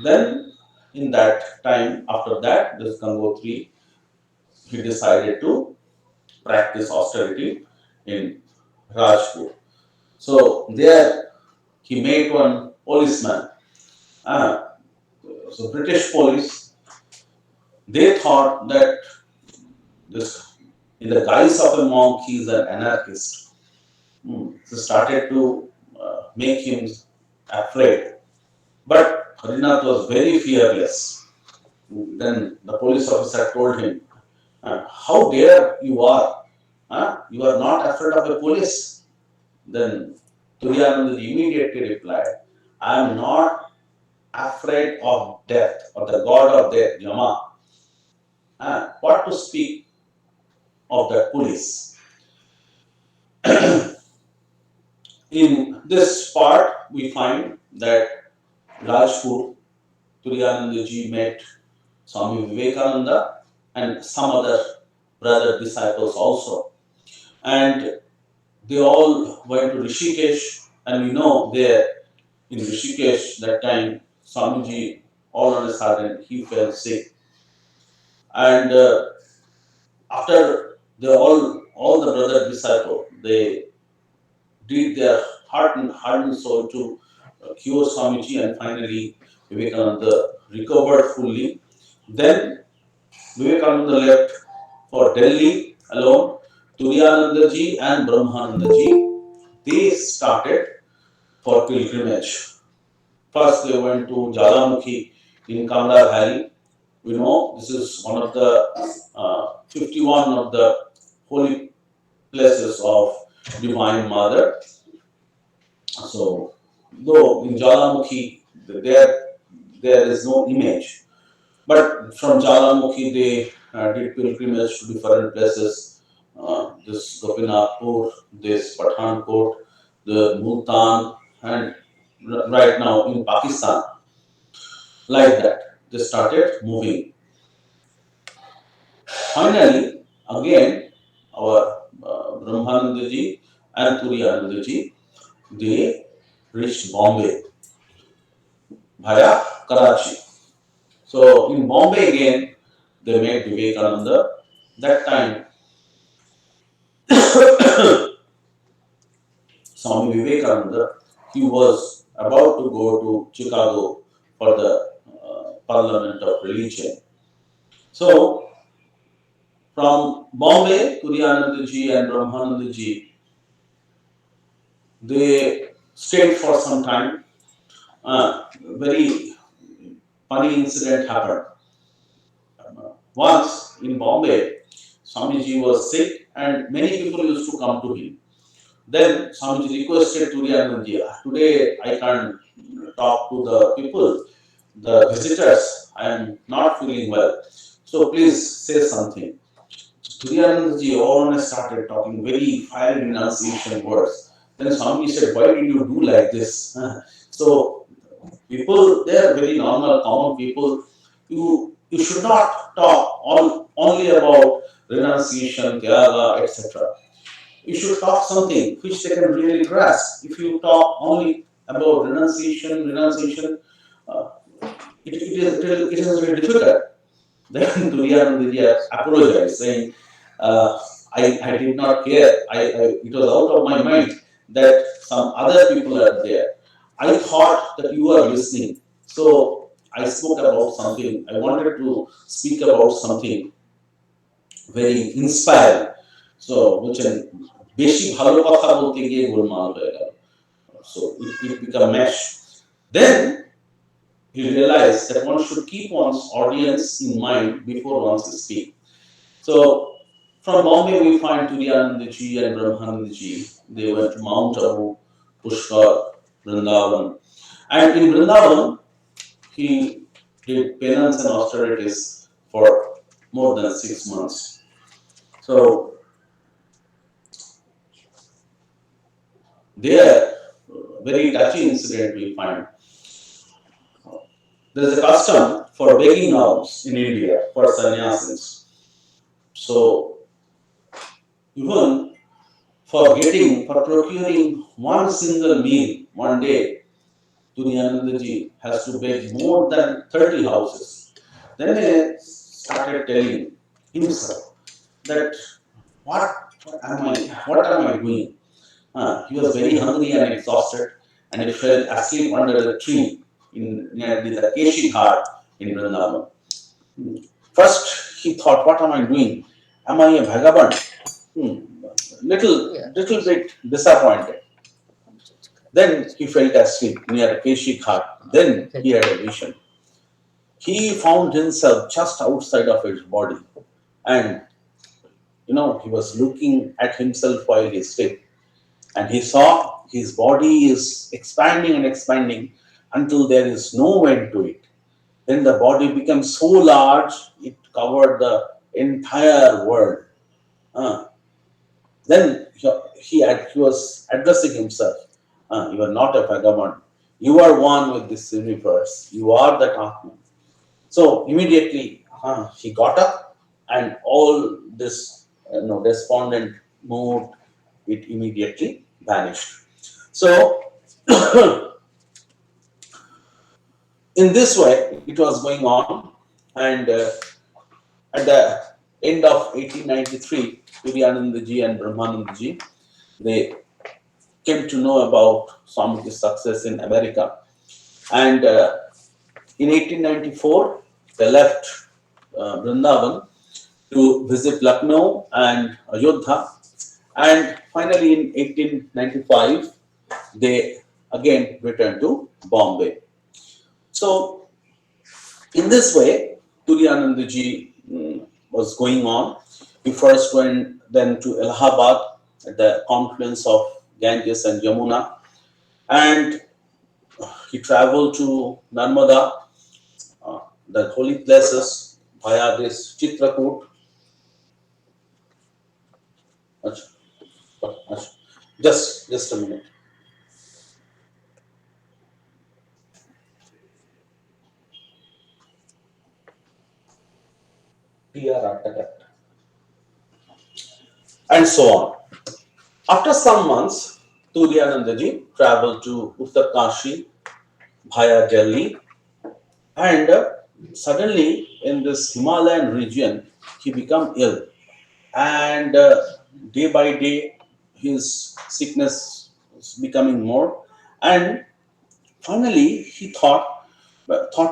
Then, in that time, after that, this Gangotri, he decided to practice austerity in Rajpur. So there he met one policeman. Uh, so British police, they thought that this, in the guise of a monk, he is an anarchist. So started to make him afraid. But Harinath was very fearless. Then the police officer told him, "How dare you are? You are not afraid of a police?" Then Turiyananda immediately replied, "I am not afraid of death or the god of death, Yama. What to speak of the police?" In this part, we find that Rajpur, Turiyanandaji met Swami Vivekananda and some other brother disciples also. And they all went to Rishikesh, and we know there in Rishikesh that time, Swamiji, all on a sudden, he fell sick. And after all the brother disciple, they did their heart and soul to cure Swamiji, and finally Vivekananda recovered fully. Then Vivekananda left for Delhi alone. Turiyanandaji and Brahmanandaji, they started for pilgrimage. First, they went to Jalamukhi in Kamla Valley. We know this is one of the 51 of the holy places of Divine Mother. So, though in Jalamukhi there is no image, but from Jalamukhi they did pilgrimage to different places. This Gopinathpur, this Pathankot, the Multan, and right now in Pakistan, like that. They started moving. Finally, again, our Brahmanandaji and Turiyanandaji, they reached Bombay via Karachi. So in Bombay again, they met Vivekananda. That time, Swami Vivekananda, he was about to go to Chicago for the Parliament of Religion. So from Bombay, Turiyanandaji and Brahmanandaji, they stayed for some time. Very funny incident happened. Once in Bombay, Swamiji was sick and many people used to come to him. Then Swamiji requested Turiyanandaji, today I can't talk to the people, the visitors, I am not feeling well. So please say something. Turiyanandaji always started talking very fiery renunciation words. Then Swamiji said, why did you do like this? So people, they are very normal, common people. You should not talk only about renunciation, tyaga, etc. You should talk something which they can really grasp. If you talk only about renunciation, uh, it is very difficult. Then Turiyanandaji apologized, saying, I did not care. It was out of my mind that some other people are there. I thought that you are listening. So I spoke about something. I wanted to speak about something very inspiring. So, বলছেন বেশি ভালো কথা বলতে গিয়ে গোলমাল হয়ে গেল। So it became a mesh. Then he realized that one should keep one's audience in mind before one speaks. So from Bombay we find Turiyanandaji and Brahmanandaji. They went to Mount Abu, Pushkar, Vrindavan. And in Vrindavan, he did penance and austerities for more than 6 months. So there, very touching incident we find. There is a custom for begging alms in India for sannyasis. So even for procuring one single meal one day, Turiyanandaji has to beg more than 30 houses. Then he started telling himself that what am I doing? He was very hungry and exhausted, and he fell asleep under the tree near the Keshi Ghat in Vrindavan. First, he thought, "What am I doing? Am I a vagabond?" Little bit disappointed. Then he fell asleep near Keshi Ghat. Then he had a vision. He found himself just outside of his body, and he was looking at himself while he slept. And he saw his body is expanding and expanding until there is no end to it. Then the body becomes so large, it covered the entire world. Then he was addressing himself. You are not a vagabond. You are one with this universe. You are that Atman. So immediately he got up, and all this despondent mood, it immediately vanished. So in this way it was going on, and at the end of 1893, Turiyanandaji and Brahmanandaji, they came to know about Swamiji's success in America, and in 1894 they left Vrindavan to visit Lucknow and Ayodhya, and finally in 1895 they again returned to Bombay. So in this way, Turiyanandaji was going on. He first went then to Allahabad at the confluence of Ganges and Yamuna, and he traveled to Narmada, the holy places, via this Chitrakoot. Just a minute. And so on. After some months, Turiyanandaji traveled to Uttar Kashi via Delhi, and suddenly in this Himalayan region he became ill, and day by day his sickness was becoming more, and finally he thought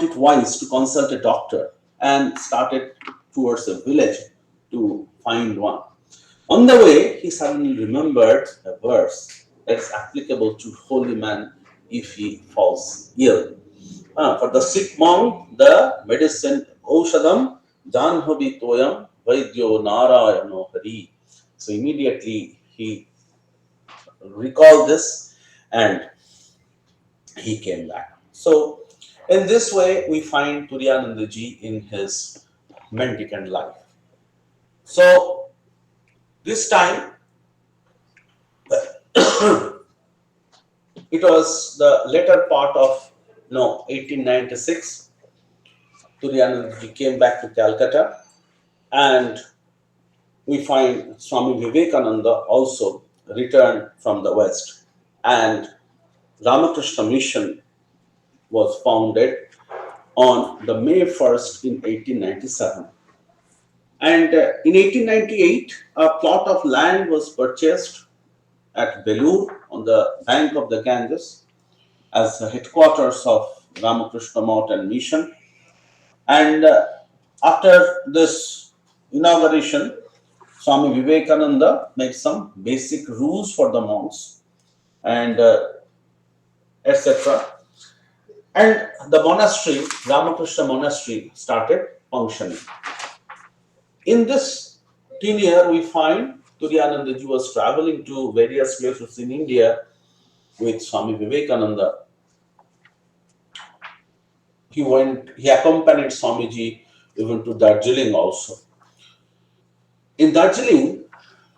it wise to consult a doctor and started towards a village to find one. On the way, he suddenly remembered a verse that is applicable to holy man if he falls ill. For the sick monk, the medicine Oshadam Janhavi Toyam Vaidyo Narayano Hari. So immediately he recalled this and he came back. So in this way, we find Turiyanandaji in his mendicant life. So this time, it was the later part of 1896. Turiyanandaji came back to Calcutta, and we find Swami Vivekananda also returned from the West, and Ramakrishna Mission was founded on the May 1st in 1897. And in 1898, a plot of land was purchased at Belur on the bank of the Ganges as the headquarters of Ramakrishna Mountain Mission. And after this inauguration, Swami Vivekananda made some basic rules for the monks and etc. And the monastery, Ramakrishna Monastery, started functioning. In this tenure, we find Turiyanandaji was traveling to various places in India with Swami Vivekananda. He accompanied Swamiji even to Darjeeling also. In Darjeeling,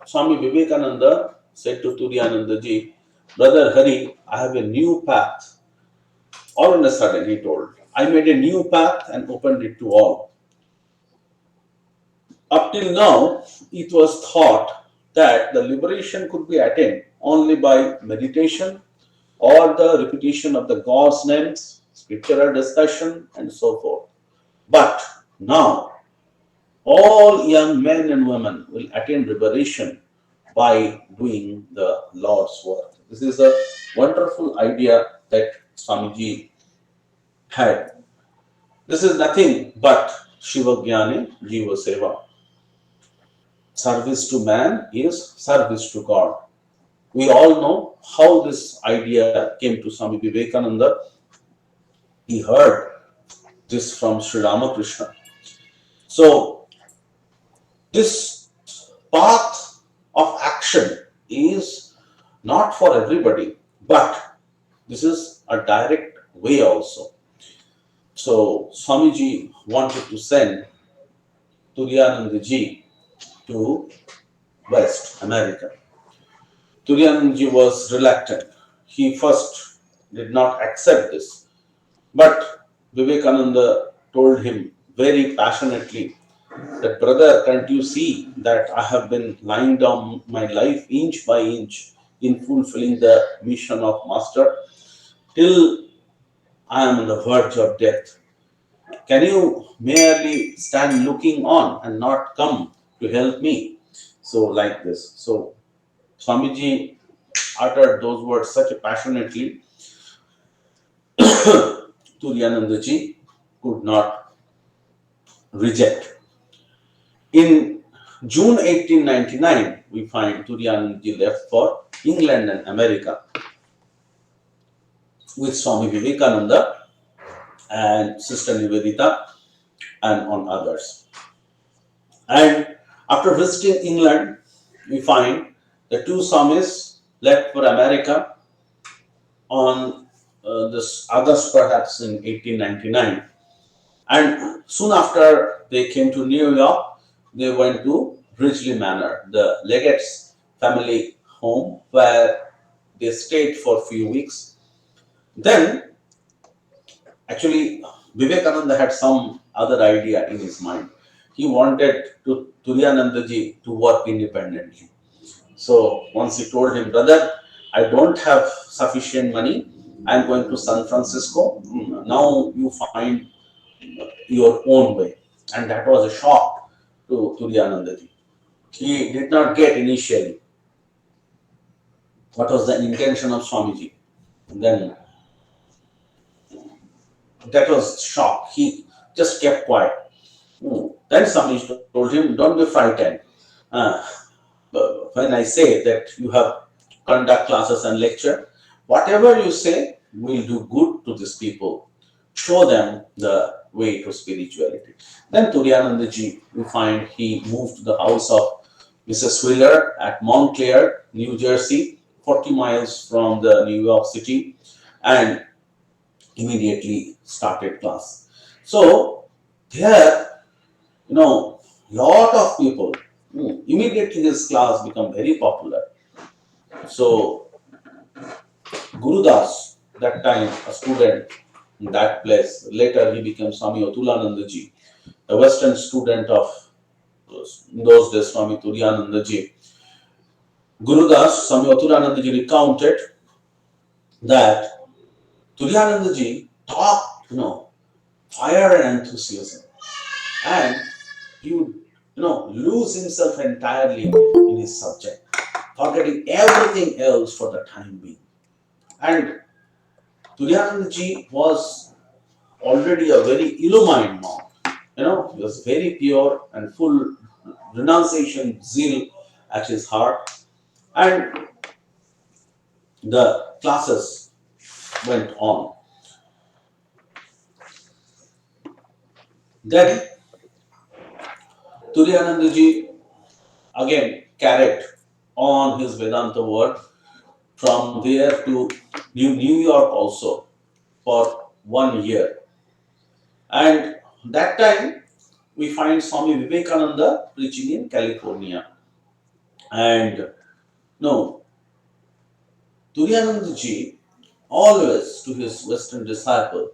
Swami Vivekananda said to Turiyanandaji, Brother Hari, I have a new path. All on a sudden, he told, I made a new path and opened it to all. Up till now, it was thought that the liberation could be attained only by meditation or the repetition of the God's names, scriptural discussion, and so forth. But now, all young men and women will attain liberation by doing the Lord's work. This is a wonderful idea that Swamiji had. This is nothing but Shiva Jnani Jiva Seva. Service to man is service to God. We all know how this idea came to Swami Vivekananda. He heard this from Sri Ramakrishna. So, this path of action is not for everybody, but this is a direct way also. So, Swamiji wanted to send Turiyanandaji to West America. Turiyanandaji was reluctant. He first did not accept this. But Vivekananda told him very passionately that, brother, can't you see that I have been lying down my life inch by inch in fulfilling the mission of Master till I am on the verge of death? Can you merely stand looking on and not come to help me? So, like this. So, Swamiji uttered those words such passionately, Turiyanandaji could not reject. In June 1899, we find Turiyanandaji left for England and America with Swami Vivekananda and Sister Nivedita and on others. And after visiting England, we find the two Swamis left for America on this August perhaps in 1899. And soon after they came to New York, they went to Ridgely Manor, the Legate's family home, where they stayed for a few weeks. Then, actually, Vivekananda had some other idea in his mind. He wanted Turiyanandaji to work independently. So once he told him, brother, I don't have sufficient money. I'm going to San Francisco. Now you find your own way. And that was a shock to Turiyanandaji. He did not get initially what was the intention of Swamiji. And then that was shock. He just kept quiet. Then Swamiji told him, don't be frightened. When I say that you have conduct classes and lecture, whatever you say will do good to these people. Show them the way to spirituality. Then Turiyanandaji, you find he moved to the house of Mrs. Wheeler at Montclair, New Jersey, 40 miles from the New York City, and immediately started class. So there, lot of people, immediately his class become very popular. So Gurudas, that time a student in that place, later he became Swami Otulanandaji, a Western student of in those days Swami Turiyanandaji. Gurudas, Swami Otulanandaji recounted that Turiyanandaji talked, fire and enthusiasm, and he would lose himself entirely in his subject, forgetting everything else for the time being. And Turiyanandaji was already a very illumined monk. He was very pure and full renunciation zeal at his heart. And the classes went on. Then Turiyanandaji again carried on his Vedanta work from there to New York also for 1 year. And that time we find Swami Vivekananda preaching in California. And no, Turiyanandaji always to his Western disciple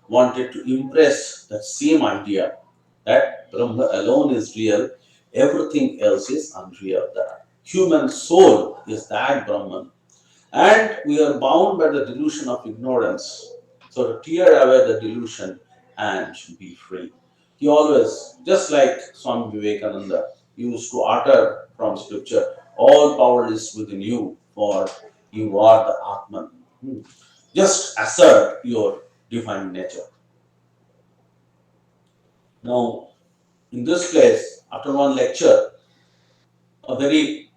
wanted to impress that same idea that Brahma alone is real, everything else is unreal. The human soul is that Brahman, and we are bound by the delusion of ignorance. So to tear away the delusion and be free. He always, just like Swami Vivekananda, used to utter from scripture, all power is within you, for you are the Atman. Just assert your divine nature. Now, in this place, after one lecture, a very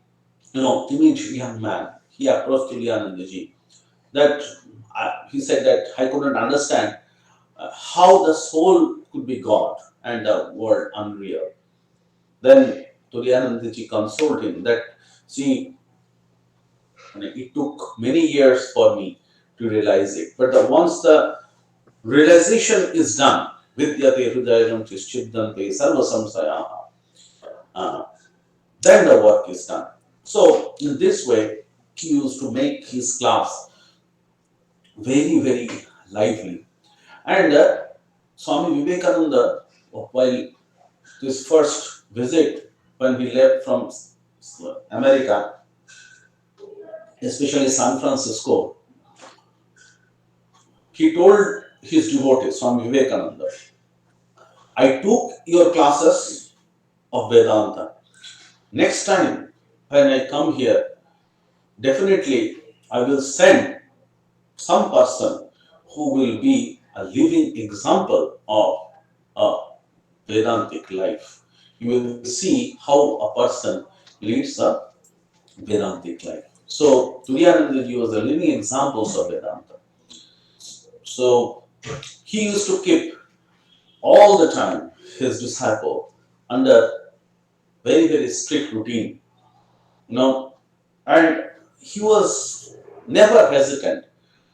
timid young man, he approached Turiyanandaji. That he said that I couldn't understand how the soul could be God and the world unreal. Then Turiyanandaji consoled him that, see, it took many years for me to realize it. But once the realization is done, Vidyate Hridayam Chiddante Sarva Samsaya, uh, then the work is done. So, in this way, he used to make his class very, very lively. And Swami Vivekananda, while his first visit when he left from America, especially San Francisco, he told his devotees, Swami Vivekananda, I took your classes of Vedanta. Next time when I come here, definitely I will send some person who will be a living example of a Vedantic life. You will see how a person leads a Vedantic life. So Turiyanandaji was a living example of Vedanta. So he used to keep all the time his disciple under very, very strict routine, you know, and he was never hesitant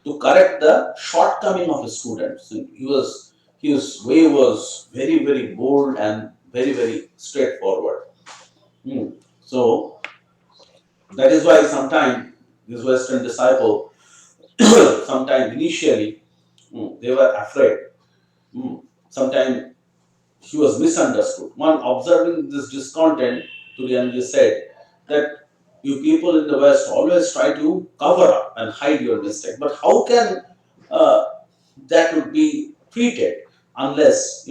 to correct the shortcoming of his students. His way was very, very bold and very, very straightforward. Hmm. So that is why sometimes this Western disciple, sometimes initially, they were afraid. Sometimes he was misunderstood. One observing this discontent, Turiyanji said that you people in the West always try to cover up and hide your mistake. But how can uh, that would be treated unless,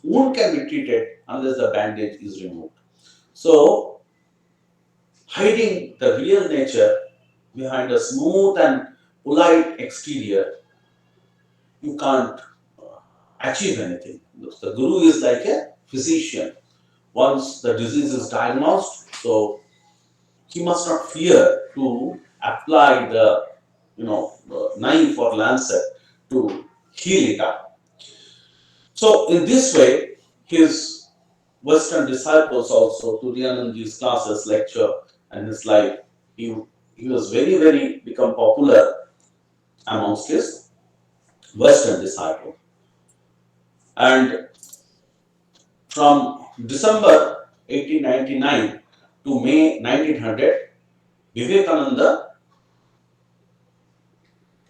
wound can be treated unless the bandage is removed. So, hiding the real nature behind a smooth and polite exterior, you can't achieve anything. The guru is like a physician. Once the disease is diagnosed, so he must not fear to apply the knife or lancet to heal it up. So in this way, his Western disciples also, Turiyanandaji's classes, lecture, and his life, he, he was very, very become popular amongst his Western disciples. And from December 1899 to May 1900, Vivekananda,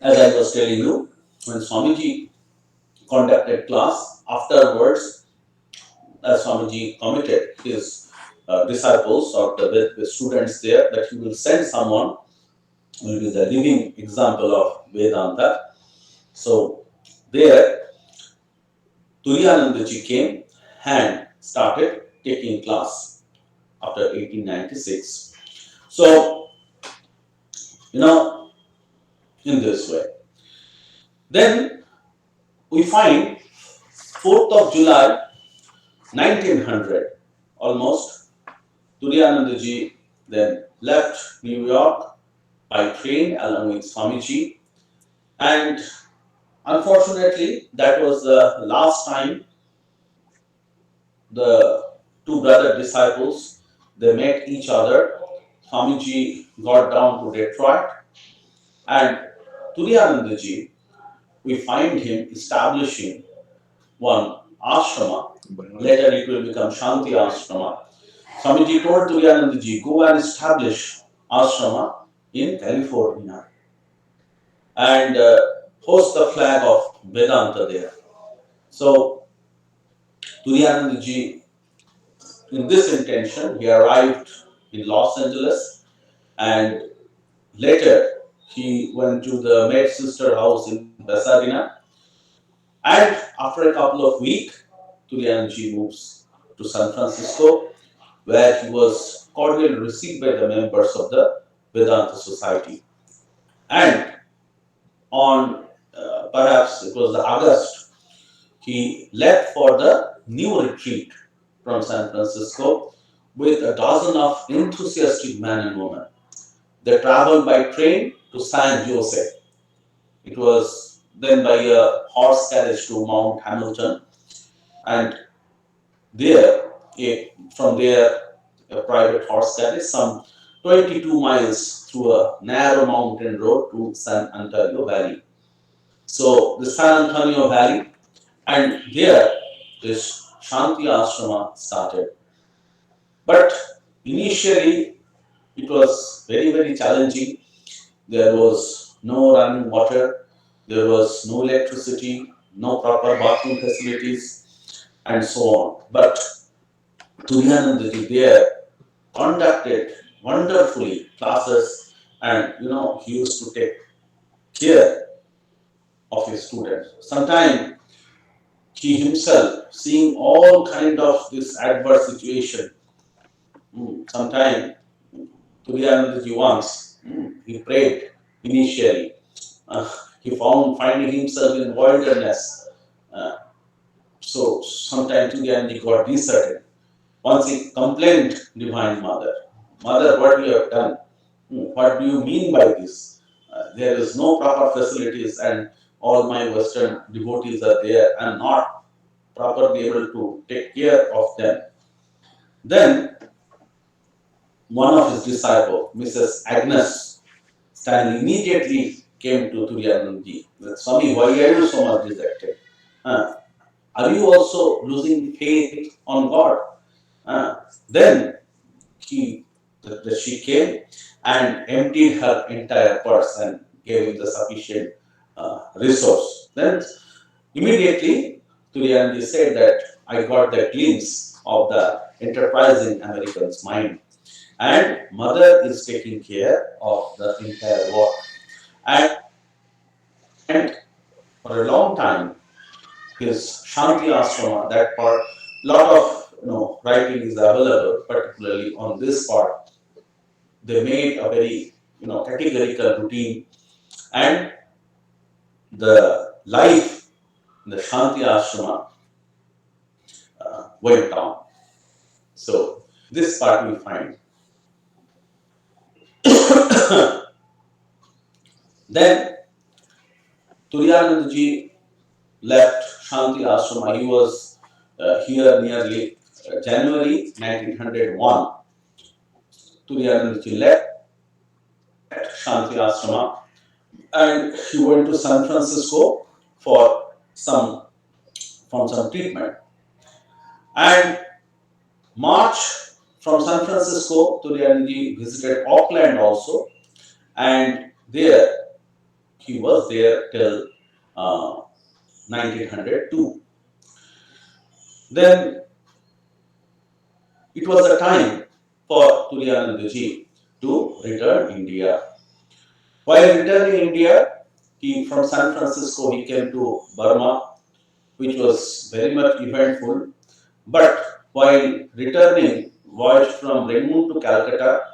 as I was telling you, when Swamiji conducted class, afterwards, as Swamiji committed his disciples or the students there that he will send someone who will be the living example of Vedanta. So there Turiyanandaji came and started taking class after 1896. So, you know, in this way. Then we find 4th of July 1900, almost, Turiyanandaji then left New York by train along with Swamiji, and unfortunately, that was the last time the two brother disciples they met each other. Swamiji got down to Detroit, and Turiyanandaji, we find him establishing one ashrama. Later it will become Shanti Ashrama. Swamiji told Turiyanandaji, go and establish ashrama in California and host the flag of Vedanta there. So Turiyanandaji, in this intention, he arrived in Los Angeles, and later he went to the maid sister house in Pasadena. And after a couple of weeks, Turiyanandaji moves to San Francisco, where he was cordially received by the members of the Vedanta Society. And on perhaps it was the August, he left for the new retreat from San Francisco with a dozen of enthusiastic men and women. They traveled by train to San Jose. It was then by a horse carriage to Mount Hamilton, and there, from there, a private horse carriage, some 22 miles through a narrow mountain road to San Antonio Valley. So, the San Antonio Valley, and there this Shanti Ashrama started. But initially, it was very, very challenging. There was no running water, there was no electricity, no proper bathroom facilities, and so on. But Turiyanandaji there conducted wonderfully classes, and he used to take care of his students. Sometimes he himself seeing all kind of this adverse situation. Sometimes Turiyanandaji once he prayed initially. Uh, he found finding himself in wilderness. Uh, so sometimes Turiyanandaji got deserted. Once he complained Divine Mother, Mother, what you have done? What do you mean by this? There is no proper facilities, and all my Western devotees are there and not properly able to take care of them. Then one of his disciples, Mrs. Agnes Stanley, immediately came to Turiyanandaji. Swami, why are you so much dejected? Are you also losing faith on God? Then he, she came and emptied her entire purse and gave him the sufficient resource. Then immediately Turiyanandaji said that I got the glimpse of the enterprising American's mind, and mother is taking care of the entire work. And for a long time, his Shanti Ashrama, that part, lot of writing is available, particularly on this part. They made a very categorical routine, and the life in the Shanti Ashrama went on. So this part we find. Then Turiyanandaji left Shanti Ashrama. He was here nearly January 1901. Turiyanandaji left Shanti Ashrama and he went to San Francisco for some treatment. And March from San Francisco, Turiyanandaji visited Auckland also, and there he was there till 1902. Then it was a time for Turiyanandaji to return India. While returning India, he from San Francisco he came to Burma, which was very much eventful. But while returning voyage from Rangoon to Calcutta,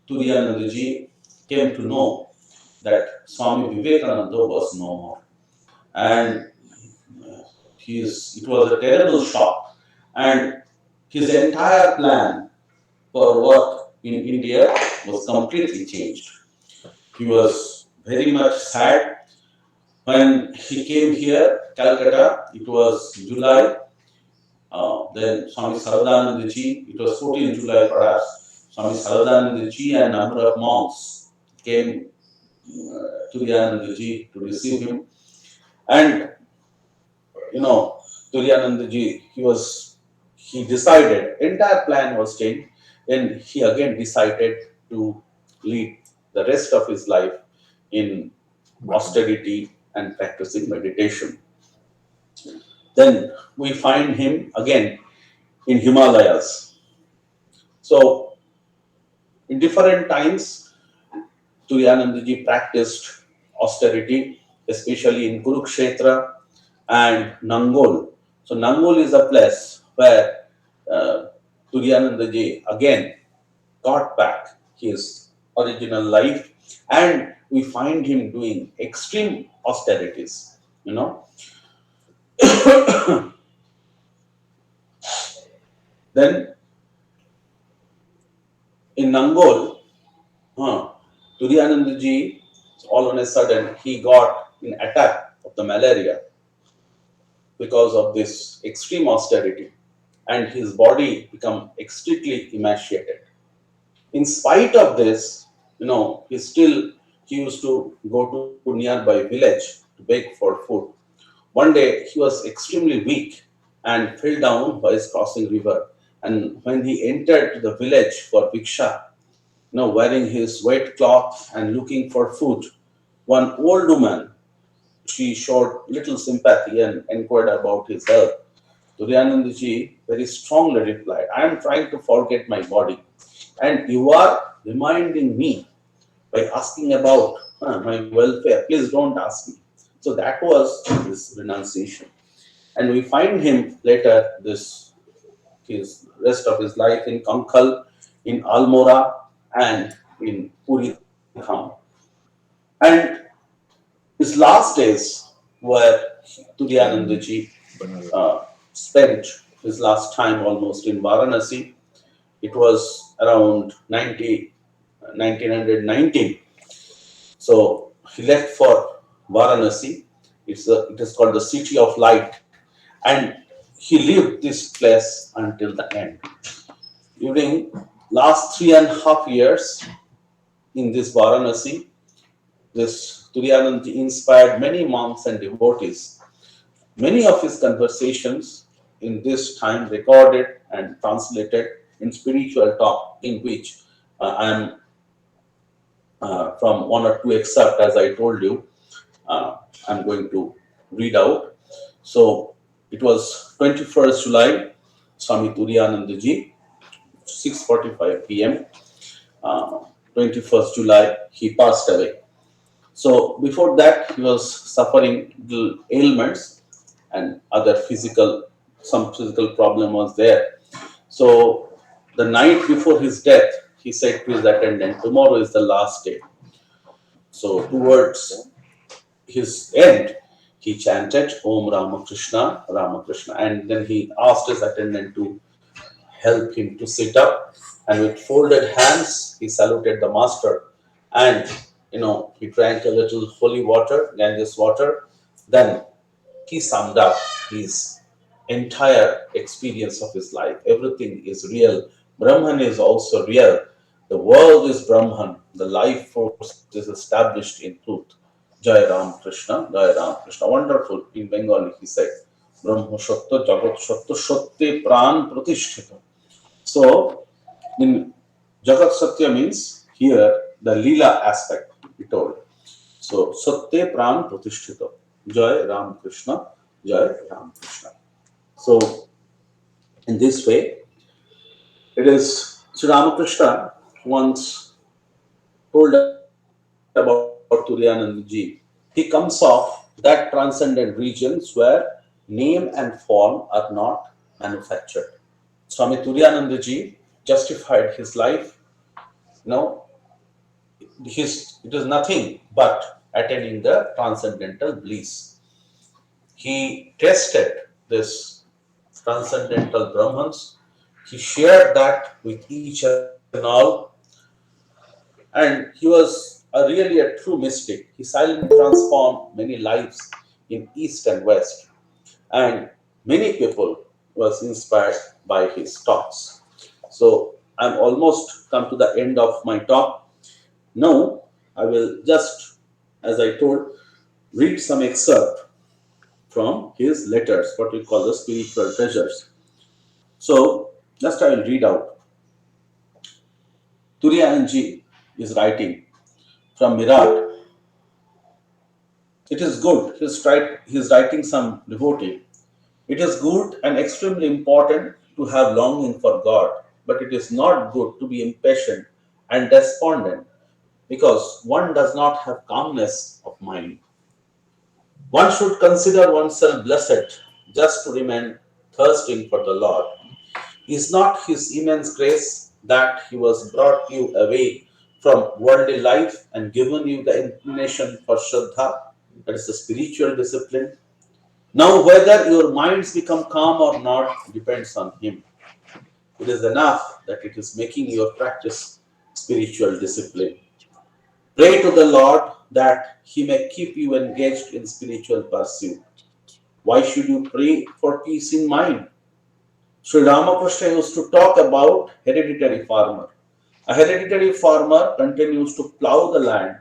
Turiyanandaji came to know that Swami Vivekananda was no more. And it was a terrible shock. And his entire plan for work in India was completely changed. He was very much sad when he came here, Calcutta. It was July. Then Swami Sarvadanandaji, it was 14 July perhaps. Swami Sarvadanandaji and number of monks came to Turiyanandaji to receive him. And Turiyanandaji, he decided, entire plan was changed. Then he again decided to lead the rest of his life in austerity and practicing meditation. Then we find him again in Himalayas. So in different times, Turiyanandaji practiced austerity, especially in Kurukshetra and Nangol. So Nangol is a place where uh, Turiyanandaji again got back his original life, and we find him doing extreme austerities. You know, then in Nangol, Turiyanandaji, all on a sudden, he got an attack of the malaria because of this extreme austerity, and his body become extremely emaciated. In spite of this, he used to go to nearby village to beg for food. One day he was extremely weak and fell down while crossing river. And when he entered the village for Viksha, wearing his wet cloth and looking for food, one old woman, she showed little sympathy and inquired about his health. Turiyanandaji very strongly replied, I am trying to forget my body, and you are reminding me by asking about my welfare. Please don't ask me. So that was his renunciation. And we find him later, his rest of his life in Kankal, in Almora, and in Puri Dham. And his last days were Turiyanandaji spent his last time almost in Varanasi. It was around 1919. So he left for Varanasi. It is called the City of Light. And he lived this place until the end. During last 3.5 years in this Varanasi, this Turiyanandaji inspired many monks and devotees. Many of his conversations in this time recorded and translated in spiritual talk, in which I am from one or two excerpts, as I told you, I'm going to read out. So it was 21st July, Swami Turiyanandaji, 6:45 p.m. 21st July, he passed away. So before that, he was suffering little ailments and some physical problem was there. So the night before his death, he said to his attendant, tomorrow is the last day. So towards his end, he chanted Om Ramakrishna, Ramakrishna, and then he asked his attendant to help him to sit up, and with folded hands, he saluted the master, and he drank a little holy water, Ganges water. Then he summed up his entire experience of his life. Everything is real. Brahman is also real. The world is Brahman. The life force is established in truth. Jai Ram Krishna, Jai Ram Krishna. Wonderful. In Bengali, he said, Brahma Shatta, Jagat Shatta, Shatte Pran Pratishtita. So, in Jagat Satya means here the Leela aspect he told. So, Satya Pran Pratishtita. Jai Ram Krishna, Jai Ram Krishna. So, in this way, it is Sri Ramakrishna once told about Turiyanandaji. He comes off that transcendent regions where name and form are not manufactured. Swami Turiyanandaji justified his life, you know, it is nothing but attaining the transcendental bliss. He tested this transcendental Brahmans. He shared that with each and all, and he was really a true mystic. He silently transformed many lives in East and West, and many people was inspired by his talks. So I'm almost come to the end of my talk. Now I will just, as I told, read some excerpt from his letters, what we call the spiritual treasures. So just I will read out. Turiyananji is writing from Mirat. It is good. He's writing some devotee. It is good and extremely important to have longing for God, but it is not good to be impatient and despondent because one does not have calmness of mind. One should consider oneself blessed just to remain thirsting for the Lord. Is not His immense grace that He was brought you away from worldly life and given you the inclination for Shraddha, that is the spiritual discipline? Now, whether your minds become calm or not depends on Him. It is enough that it is making your practice spiritual discipline. Pray to the Lord that He may keep you engaged in spiritual pursuit. Why should you pray for peace in mind? Sri Ramakrishna used to talk about hereditary farmer. A hereditary farmer continues to plow the land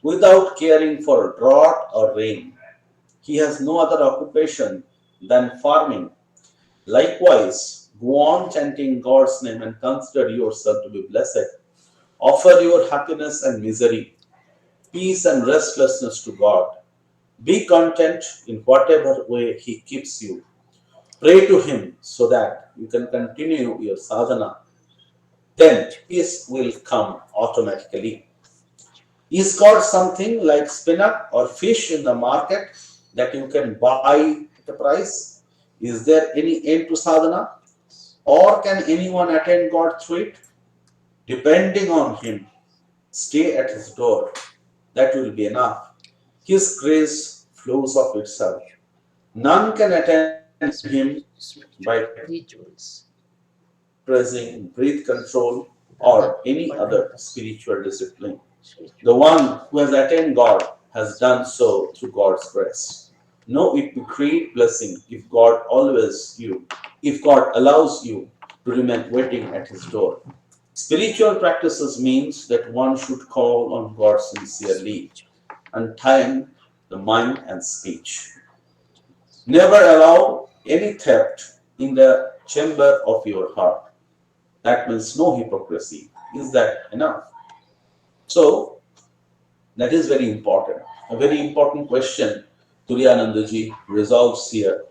without caring for drought or rain. He has no other occupation than farming. Likewise, go on chanting God's name and consider yourself to be blessed. Offer your happiness and misery, peace and restlessness to God. Be content in whatever way He keeps you. Pray to Him so that you can continue your sadhana. Then peace will come automatically. Is God something like spinach or fish in the market that you can buy at a price? Is there any end to sadhana? Or can anyone attain God through it? Depending on Him, stay at His door. That will be enough. His grace flows of itself. None can attain Him by pressing breath control or any other spiritual discipline. The one who has attained God has done so through God's grace. Know it to great blessing if God allows you to remain waiting at His door. Spiritual practices means that one should call on God sincerely and time the mind and speech. Never allow any theft in the chamber of your heart. That means no hypocrisy. Is that enough? So, that is very important. A very important question Turiyanandaji resolves here.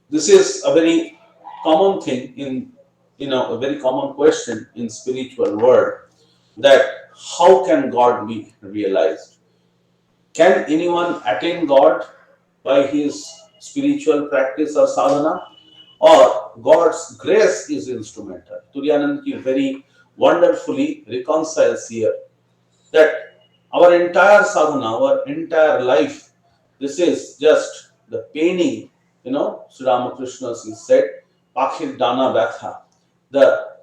This is a very common thing in, a very common question in spiritual world, that how can God be realized? Can anyone attain God by his spiritual practice or sadhana? Or God's grace is instrumental? Turiyanandaji very wonderfully reconciles here that our entire sadhana, our entire life, this is just the painting, Sri Ramakrishna is said, Pakhir Dana Vatha, the,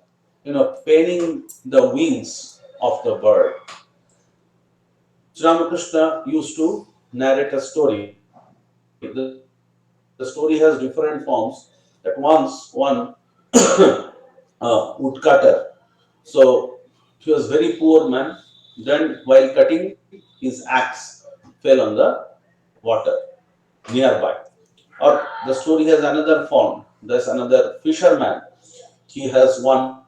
painting the wings of the bird. Sri Ramakrishna used to narrate a story. The story has different forms. That once one woodcutter, so he was very poor man. Then while cutting, his axe fell on the water nearby. Or the story has another form. There's another fisherman. He has one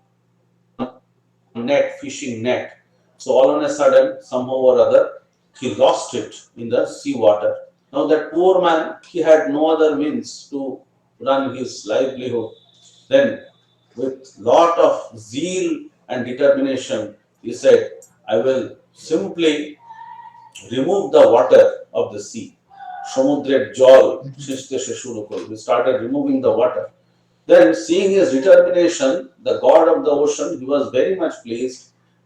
net, fishing net. So all on a sudden, somehow or other, he lost it in the seawater. Now that poor man, he had no other means to run his livelihood. Then with lot of zeal and determination, he said, I will simply remove the water of the sea. সমুদ্রের জল ছিঁচতে সে শুরু করলো. He started removing the water. Then, seeing his determination, the god of the ocean, he was very much pleased,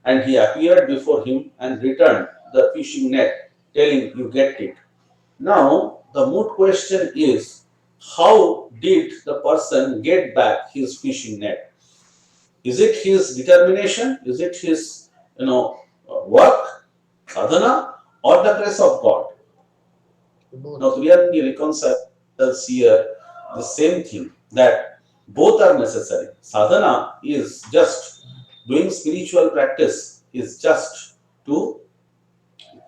and he appeared before him and returned the fishing net, telling, "You get it." Now, the moot question is, how did the person get back his fishing net? Is it his determination? Is it his, work, sadhana, or the grace of God? Now, Turiyanandaji reconciles here the same thing, that both are necessary. Sadhana is just doing spiritual practice, is just to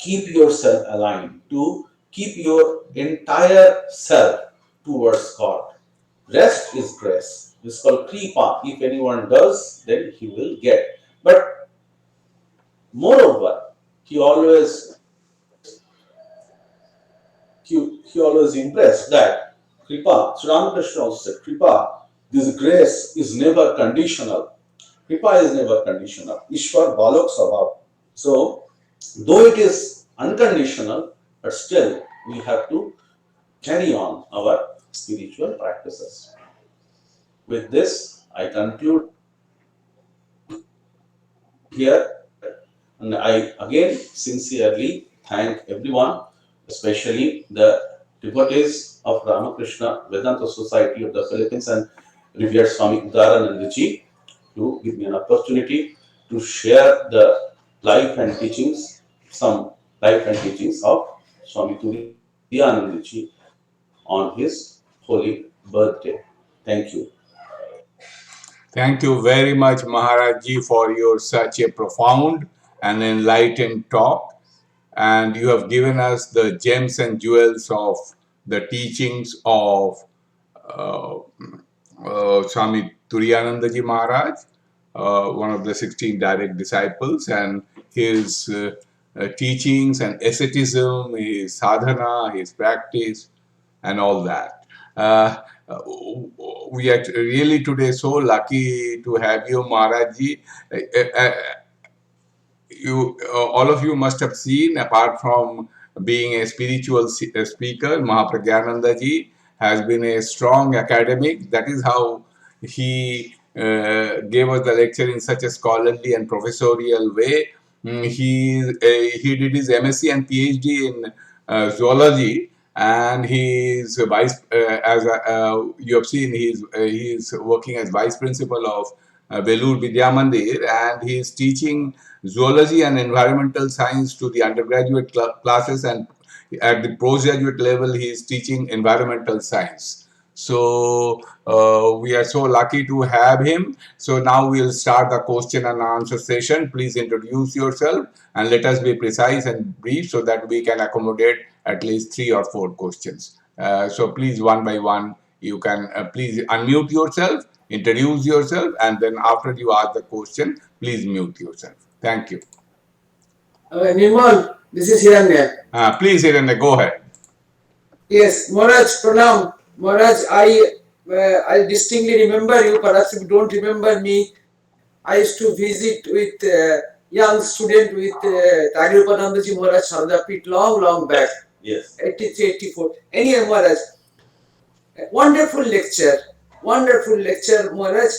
keep yourself aligned, to keep your entire self towards God. Rest is grace. It's called kripa. If anyone does, then he will get. But moreover, he always he always impressed that kripa, Sri Ramakrishna also said, kripa, this grace is never conditional. Kripa is never conditional. Ishwar balok sabhav. So, though it is unconditional, but still we have to carry on our spiritual practices. With this, I conclude here, and I again sincerely thank everyone, especially the devotees of Ramakrishna Vedanta Society of the Philippines and revered Swami Udaranandaji, to give me an opportunity to share the life and teachings, some life and teachings of Swami Turiyanandaji on his holy birthday. Thank you. Thank you very much, Maharajji, for your such a profound and enlightened talk. And you have given us the gems and jewels of the teachings of uh, Swami Turiyanandaji Maharaj, one of the 16 direct disciples, and his teachings and asceticism, his sadhana, his practice, and all that. Uh, we are really today so lucky to have you, Maharajji. You all of you must have seen, apart from being a spiritual speaker, Mahapragyananda ji has been a strong academic. That is how he gave us the lecture in such a scholarly and professorial way. He did his MSc and PhD in zoology, and he's vice as you have seen, he's working as vice principal of Belur Vidya Mandir, and he is teaching zoology and environmental science to the undergraduate classes, and at the postgraduate level he is teaching environmental science. So we are so lucky to have him. So now we'll start the question and answer session. Please introduce yourself and let us be precise and brief so that we can accommodate at least 3 or 4 questions. So please, one by one, you can please unmute yourself, introduce yourself, and then after you ask the question, please mute yourself. Thank you. Nirmal, this is Hiranya. Please, Hiranya, go ahead. Yes, Maharaj, pranam. Maharaj, I distinctly remember you. Perhaps if you don't remember me, I used to visit with young student with Tagrupanandaji Maharaj Sardapit long back. Yes. 83, 84. Anyway, Maharaj, wonderful lecture, Maharaj.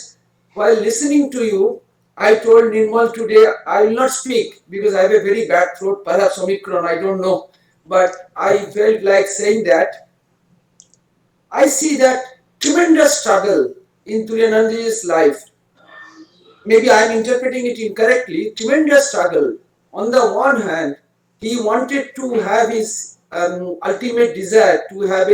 While listening to you, I told Nirmal today I will not speak because I have a very bad throat, perhaps Omicron, I don't know. But I felt like saying that I see that tremendous struggle in Turiyanandaji's life. Maybe I am interpreting it incorrectly. Tremendous struggle. On the one hand, he wanted to have his ultimate desire to have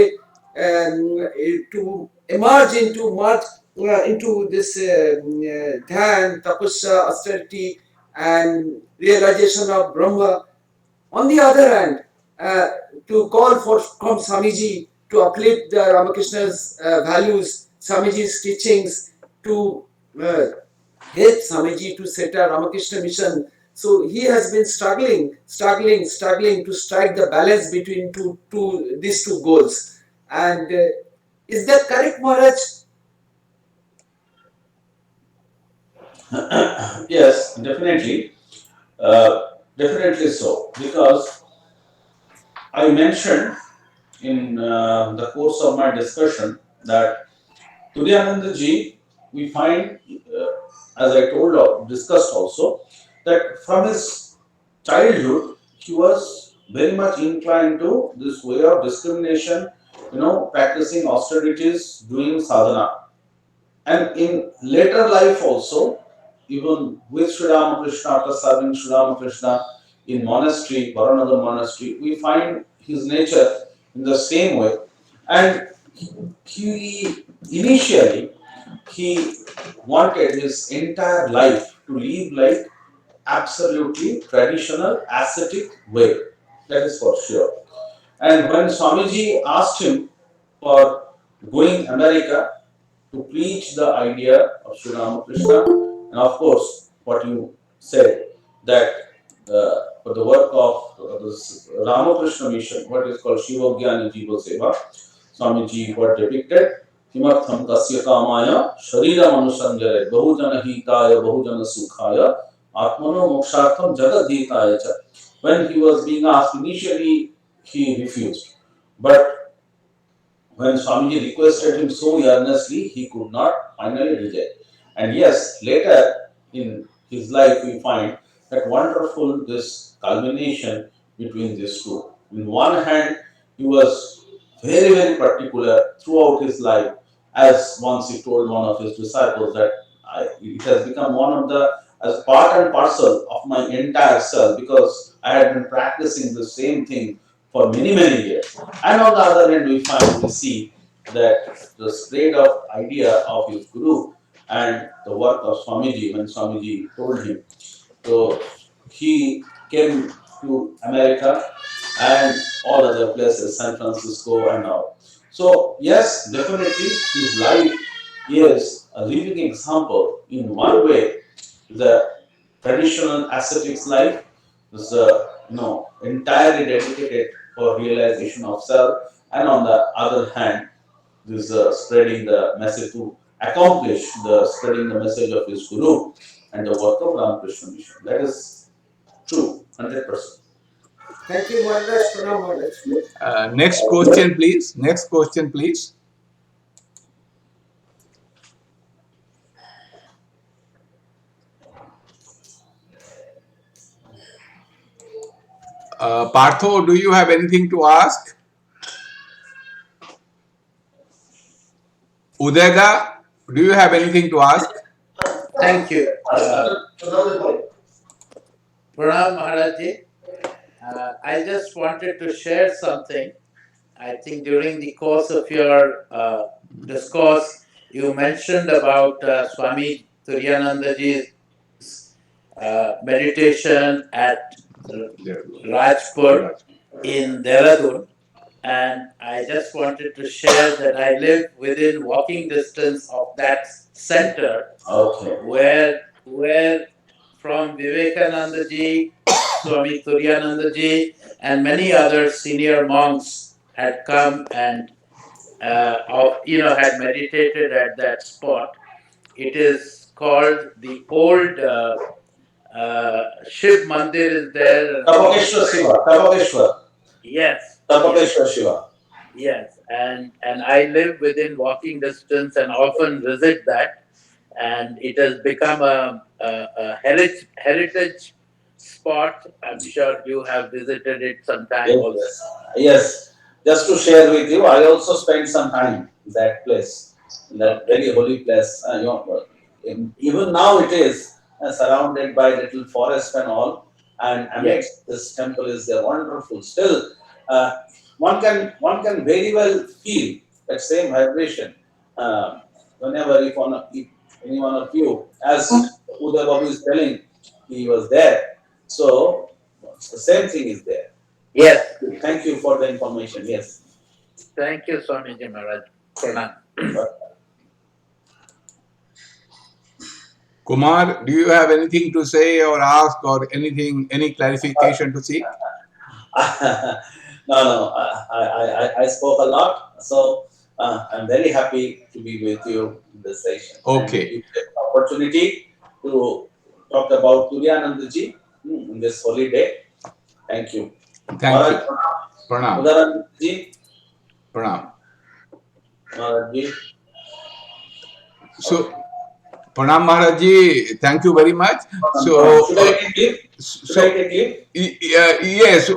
to emerge into this dhyan, tapasya, austerity, and realization of Brahma. On the other hand, to call from Swamiji to uplift the Ramakrishna's values, Swamiji's teachings, to help Swamiji to set a Ramakrishna mission. So he has been struggling to strike the balance between these two goals. And is that correct, Maharaj? Yes, definitely. Definitely so. Because I mentioned in the course of my discussion that Turiyanandaji, we find, as I told or discussed also, that from his childhood he was very much inclined to this way of discrimination, practicing austerities, doing sadhana. And in later life also, even with Sri Ramakrishna, after serving Sri Ramakrishna in monastery, Varanagam monastery, we find his nature in the same way. And he initially he wanted his entire life to live like absolutely traditional ascetic way. That is for sure. And when Swamiji asked him for going America to preach the idea of Sri Ramakrishna, and of course, what you said that for the work of this Ramakrishna mission, what is called Shivogyani Jiva Seva, Swamiji what depicted. किमर्थम तस्य कामाय शरीरम अनुसंजरे बहुजन हिताय बहुजन सुखाय आत्मनो मोक्षार्थम जगद्धिताय च. When he was being asked initially, he refused, but when Swamiji requested him so earnestly, he could not finally reject. And yes, later in his life, we find that wonderful this culmination between these two. In one hand, he was very, very particular throughout his life, as once he told one of his disciples that it has become one of the as part and parcel of my entire self because I had been practicing the same thing for many, many years. And on the other hand, we see that the spread of idea of his guru and the work of Swamiji when Swamiji told him. So he came to America and all other places, San Francisco and all. So yes, definitely his life is a living example in one way. The traditional ascetics life is entirely dedicated for realization of self, and on the other hand, this spreading the message to accomplish the spreading the message of his guru and the work of Ramakrishna mission. That is true, 100%. Thank you, Maharaj. Pranam, Maharaj. Next question, please. Next question, please. Partho, do you have anything to ask? Udega, do you have anything to ask? Thank you. Pranam Maharaji. I just wanted to share something. I think during the course of your discourse, you mentioned about Swami Turiyanandaji's meditation at Rajpur in Dehradun. And I just wanted to share that I live within walking distance of that center, Okay. where from Vivekananda ji, Swami Turiyananda ji, and many other senior monks had come and had meditated at that spot. It is called the old Shiv Mandir is there. Tapakeshwar Shiva. Tapakeshwar. Yes. Tapakeshwar Shiva. Yes, and I live within walking distance and often visit that, and it has become a heritage spot. I'm sure you have visited it sometime Yes, also. yes. Just to share with you, I also spent some time in that place, in that very holy place. Even now it is surrounded by little forest and all, and amidst this temple is wonderful. Still, one can very well feel that same vibration whenever if any one of you, as Uday Babu is telling, he was there. So the same thing is there. Yes. Thank you for the information. Yes. Thank you, Swamiji Maharaj. Pranam. Kumar, do you have anything to say or ask or anything, any clarification to seek? No. I spoke a lot, so I'm very happy to be with you in this session. Okay. And you get the opportunity to talk about Turiyanandaji in this holy day. Thank you. Thank you. Pranam. Udaranji, Pranam. Maharaj. So, Pranam Maharaj, thank you very much. Should I take leave? Should I take leave? Yes,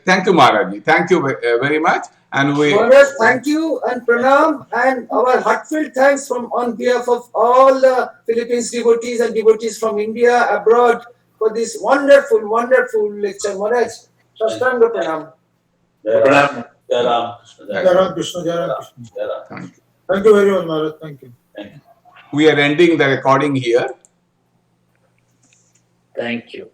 thank you, Maharaj. Thank you very much. And Maharaj, thank you and pranam and our heartfelt thanks from on behalf of all the Philippines devotees and devotees from India abroad for this wonderful, wonderful lecture. Maharaj, Sashtanga pranam. Jai Ram. Jai Ram. Jai Ram Krishna, Jai Ram Krishna. Jai Ram. thank you. Thank you very much, Maharaj. Thank you. Thank you. We are ending the recording here. Thank you.